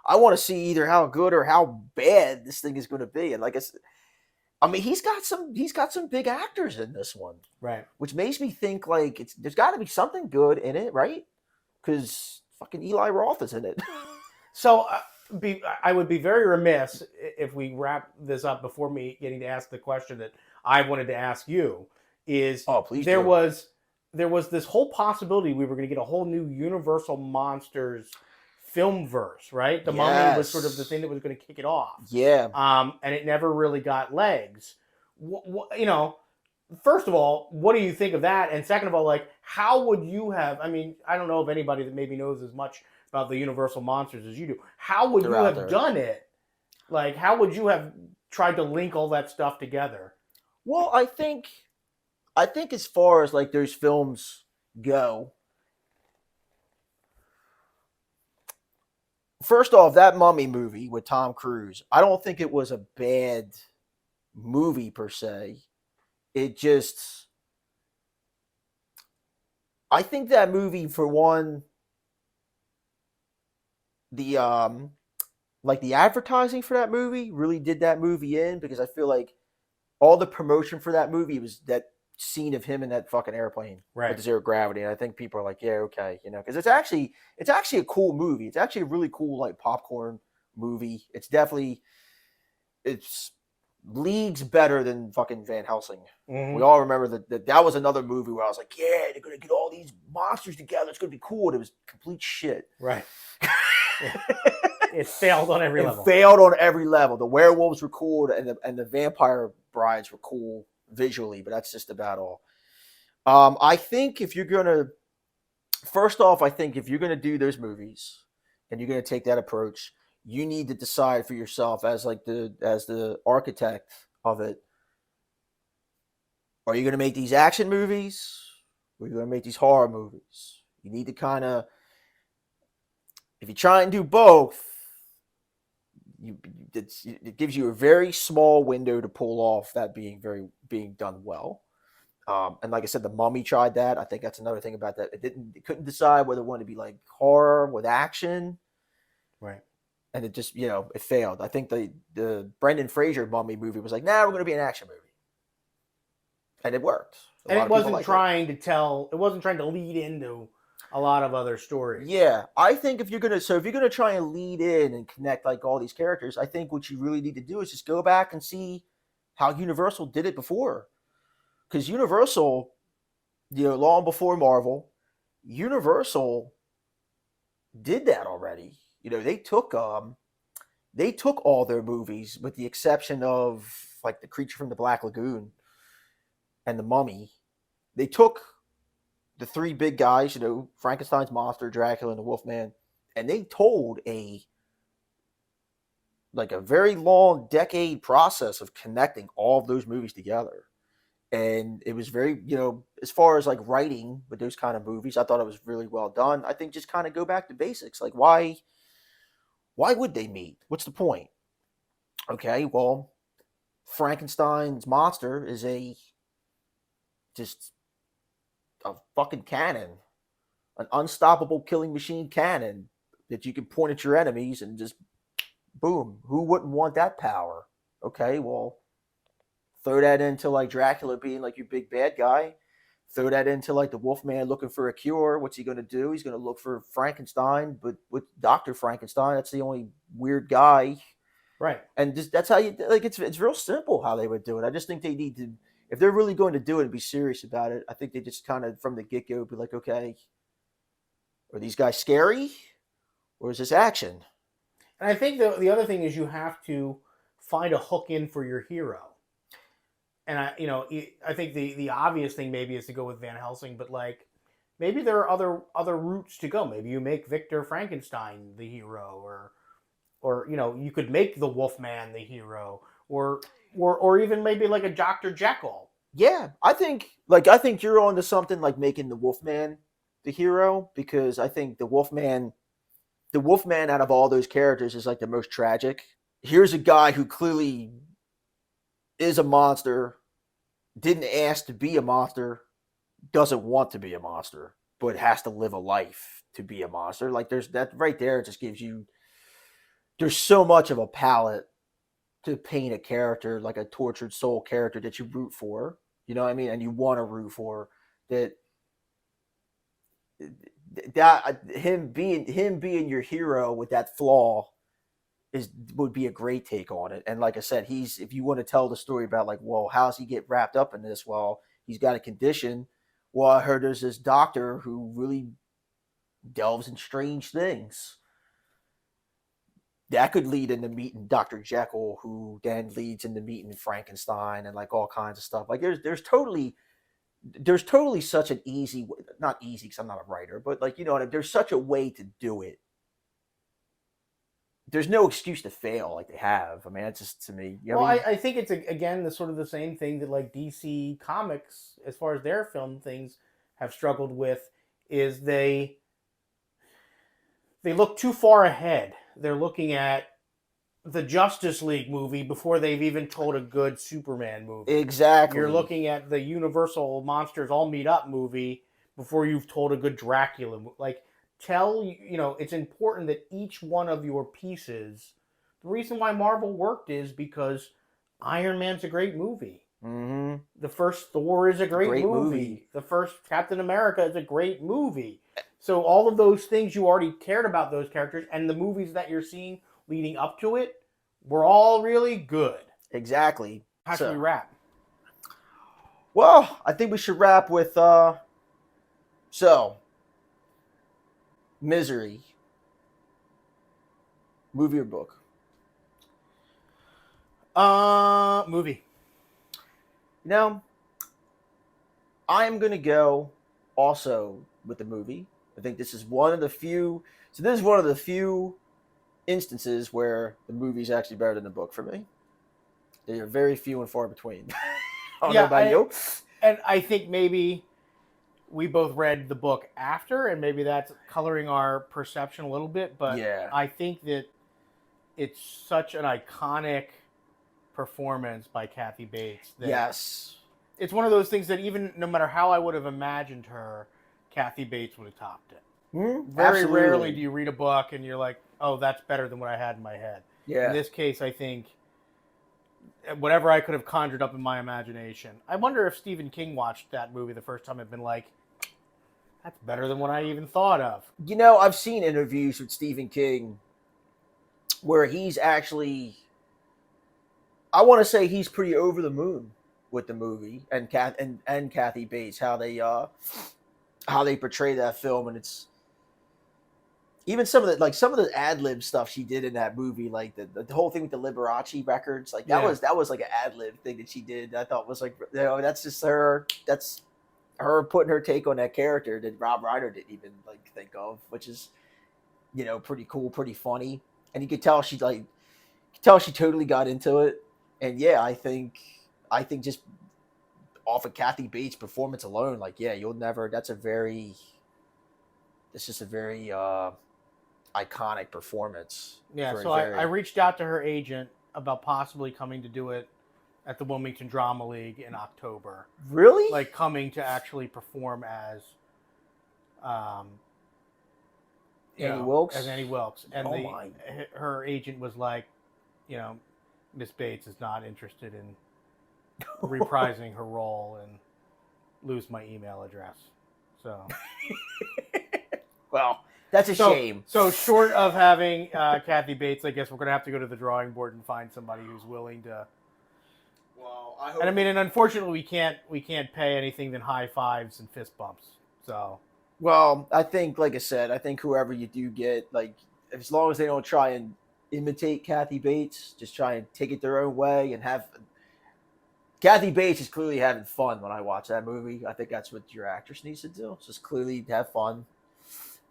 I want to see either how good or how bad this thing is going to be. And like I said, I mean, he's got some big actors in this one, Right. which makes me think like there's got to be something good in it, right? Because fucking Eli Roth is in it. So I would be very remiss if we wrap this up before me getting to ask the question that I wanted to ask you. Is Please there do. was this whole possibility we were going to get a whole new Universal Monsters film verse, right? The Mummy was sort of the thing that was going to kick it off. Yeah. And it never really got legs. First of all, what do you think of that? And second of all, like, how would you have? I mean, I don't know of anybody that maybe knows as much about the Universal Monsters as you do. How would you have done it? Like, how would you have tried to link all that stuff together? Well, I think as far as like those films go, first off, that Mummy movie with Tom Cruise, I don't think it was a bad movie per se. It just, I think that movie, for one, the like the advertising for that movie really did that movie in, because I feel like all the promotion for that movie was that scene of him in that fucking airplane with the zero gravity, and I think people are like, yeah, okay, because it's actually a cool movie. It's actually a really cool like popcorn movie. It's leagues better than fucking Van Helsing. Mm-hmm. We all remember that was another movie where I was like, yeah, they're gonna get all these monsters together. It's gonna be cool. And it was complete shit. Right. It failed on every level. It failed on every level. The werewolves were cool, and the vampire brides were cool. visually, but that's just about all. I think if you're gonna, first off, I think if you're gonna do those movies and you're gonna take that approach, you need to decide for yourself as like the architect of it. Are you gonna make these action movies? Or are you gonna make these horror movies? You need to kind of, if you try and do both, it gives you a very small window to pull off that being done well. And like I said, the Mummy tried that. I think that's another thing about that. It couldn't decide whether it wanted to be like horror with action, Right. and it just it failed. I think the Brendan Fraser Mummy movie was like, nah, we're going to be an action movie, and it worked. And it wasn't trying to tell. It wasn't trying to lead into a lot of other stories. Yeah, I think if you're gonna try and lead in and connect like all these characters, I think what you really need to do is just go back and see how Universal did it before. Because Universal, long before Marvel, Universal did that already. They took all their movies with the exception of like The Creature from the Black Lagoon and The Mummy. They took the three big guys, Frankenstein's monster, Dracula, and the Wolfman, and they told a very long decade process of connecting all of those movies together. And it was very, as far as like writing with those kind of movies, I thought it was really well done. I think just kind of go back to basics. Like why would they meet? What's the point? Okay, well, Frankenstein's monster is just a fucking cannon, an unstoppable killing machine cannon that you can point at your enemies and just boom. Who wouldn't want that power? Okay, well, throw that into like Dracula being like your big bad guy. Throw that into like the Wolfman looking for a cure. What's he going to do? He's going to look for Frankenstein, but with Dr. Frankenstein, that's the only weird guy. Right. And just that's how you like it's real simple how they would do it. I just think they need to, if they're really going to do it and be serious about it, I think they just kind of from the get-go be like, okay, are these guys scary or is this action? And I think the other thing is you have to find a hook in for your hero. And I think the obvious thing maybe is to go with Van Helsing, but like maybe there are other routes to go. Maybe you make Victor Frankenstein the hero, or you could make the Wolfman the hero, or even maybe like a Dr. Jekyll. Yeah, I think you're on to something like making the Wolfman the hero, because I think the Wolfman out of all those characters is like the most tragic. Here's a guy who clearly is a monster, didn't ask to be a monster, doesn't want to be a monster, but has to live a life to be a monster. Like there's that right there. It just gives you, there's so much of a palette to paint a character, like a tortured soul character that you root for. You know what I mean? And you want to root for that. That him being your hero with that flaw would be a great take on it. And like I said, if you want to tell the story about like, well, how's he get wrapped up in this? Well, he's got a condition. Well, I heard there's this doctor who really delves in strange things. That could lead into meeting Dr. Jekyll, who then leads into meeting Frankenstein and like all kinds of stuff. Like there's totally such an easy, not easy because I'm not a writer, but like, there's such a way to do it. There's no excuse to fail like they have. I mean, it's just, to me. I think it's again the sort of the same thing that like DC Comics, as far as their film things, have struggled with, is they look too far ahead. They're looking at the Justice League movie before they've even told a good Superman movie. Exactly. You're looking at the Universal Monsters All Meet Up movie before you've told a good Dracula movie. Like, it's important that each one of your pieces, the reason why Marvel worked is because Iron Man's a great movie. Mm-hmm. The first Thor is a great movie. The first Captain America is a great movie. So all of those things, you already cared about those characters, and the movies that you're seeing leading up to it were all really good. Exactly. How should we wrap? Well, I think we should wrap with Misery. Movie or book? Movie. You know, I'm gonna go also with the movie. I think this is one of the few. So this is one of the few instances where the movie's actually better than the book for me. They are very few and far between. I don't know about you. And I think maybe we both read the book after, and maybe that's coloring our perception a little bit. But Yeah. I think that it's such an iconic performance by Kathy Bates. That Yes. It's one of those things that even no matter how I would have imagined her, Kathy Bates would have topped it. Very Absolutely. rarely do you read a book and you're like, oh, that's better than what I had in my head. Yeah. In this case, I think whatever I could have conjured up in my imagination. I wonder if Stephen King watched that movie the first time and been like, that's better than what I even thought of. You know, I've seen interviews with Stephen King where he's actually, I want to say he's pretty over the moon with the movie and Kathy Bates, how they portray that film, and it's even some of the ad lib stuff she did in that movie, like the whole thing with the Liberace records, like that was like an ad lib thing that she did. I thought was like, you know, that's just her. That's her putting her take on that character that Rob Reiner didn't even like think of, which is, you know, pretty cool, pretty funny, and you could tell she totally got into it. And yeah, I think just off of Kathy Bates' performance alone, like, yeah, you'll never. It's just a very iconic performance. Yeah, so I reached out to her agent about possibly coming to do it at the Wilmington Drama League in October. Really? Like coming to actually perform as Annie Wilkes? As Annie Wilkes. And her agent was like, you know, Miss Bates is not interested in reprising her role and lose my email address. So, well, that's a shame. So short of having Kathy Bates, I guess we're going to have to go to the drawing board and find somebody who's willing to. Well, and unfortunately, we can't pay anything than high fives and fist bumps. So. Well, I think, like I said, I think whoever you do get, like, as long as they don't try and imitate Kathy Bates, just try and take it their own way and have. Kathy Bates is clearly having fun when I watch that movie. I think that's what your actress needs to do. Just clearly have fun.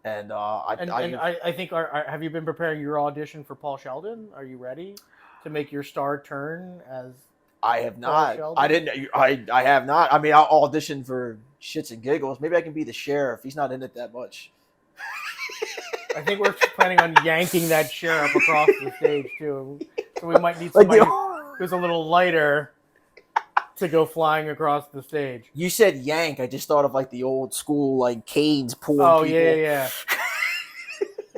And I think have you been preparing your audition for Paul Sheldon? Are you ready to make your star turn as? I have not. I didn't. I have not. I mean, I'll audition for shits and giggles. Maybe I can be the sheriff. He's not in it that much. I think we're planning on yanking that sheriff across the stage too. So we might need somebody who's a little lighter to go flying across the stage. You said yank. I just thought of like the old school like canes pulling. Oh people. yeah.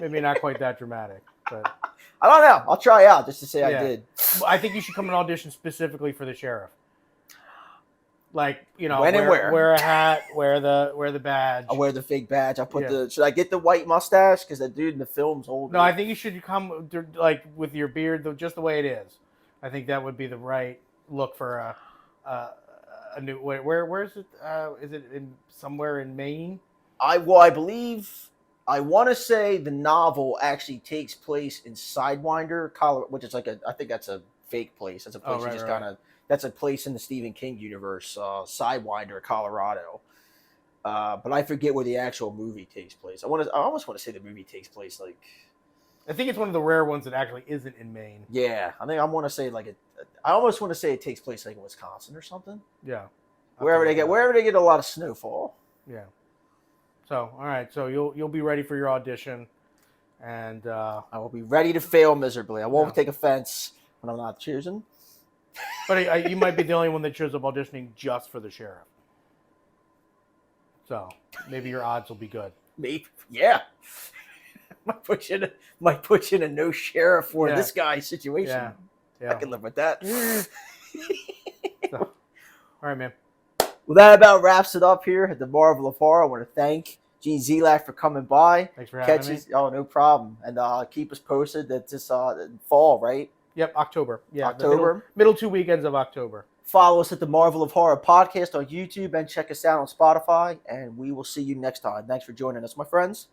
Maybe not quite that dramatic, but I don't know. I'll try out just to say I did. I think you should come and audition specifically for the sheriff. Like, you know, wear a hat, wear the badge. I'll wear the fake badge. I'll put should I get the white mustache? Because that dude in the film's old. No, I think you should come like with your beard, just the way it is. I think that would be the right look for a new. Where is it? Is it somewhere in Maine? I believe. I want to say the novel actually takes place in Sidewinder, Colorado, which is I think that's a fake place. That's a place that's a place in the Stephen King universe, Sidewinder, Colorado. But I forget where the actual movie takes place. I almost want to say the movie takes place like. I think it's one of the rare ones that actually isn't in Maine. Yeah, I think I want to say I almost want to say it takes place like in Wisconsin or something. Yeah. Wherever they get a lot of snowfall. Yeah. So, all right. So you'll be ready for your audition, and I will be ready to fail miserably. I won't take offense when I'm not choosing. But you might be the only one that shows up auditioning just for the sheriff. So maybe your odds will be good. Maybe, yeah. Might put you in a no sheriff for this guy's situation. Yeah. I can live with that. So, all right, man. Well, that about wraps it up here at the Marvel of Horror. I want to thank Gene Zelak for coming by. Thanks for having me. Oh, no problem. And keep us posted. That's this fall, right? Yep, October. Yeah, October. Middle 2 weekends of October. Follow us at the Marvel of Horror podcast on YouTube and check us out on Spotify. And we will see you next time. Thanks for joining us, my friends.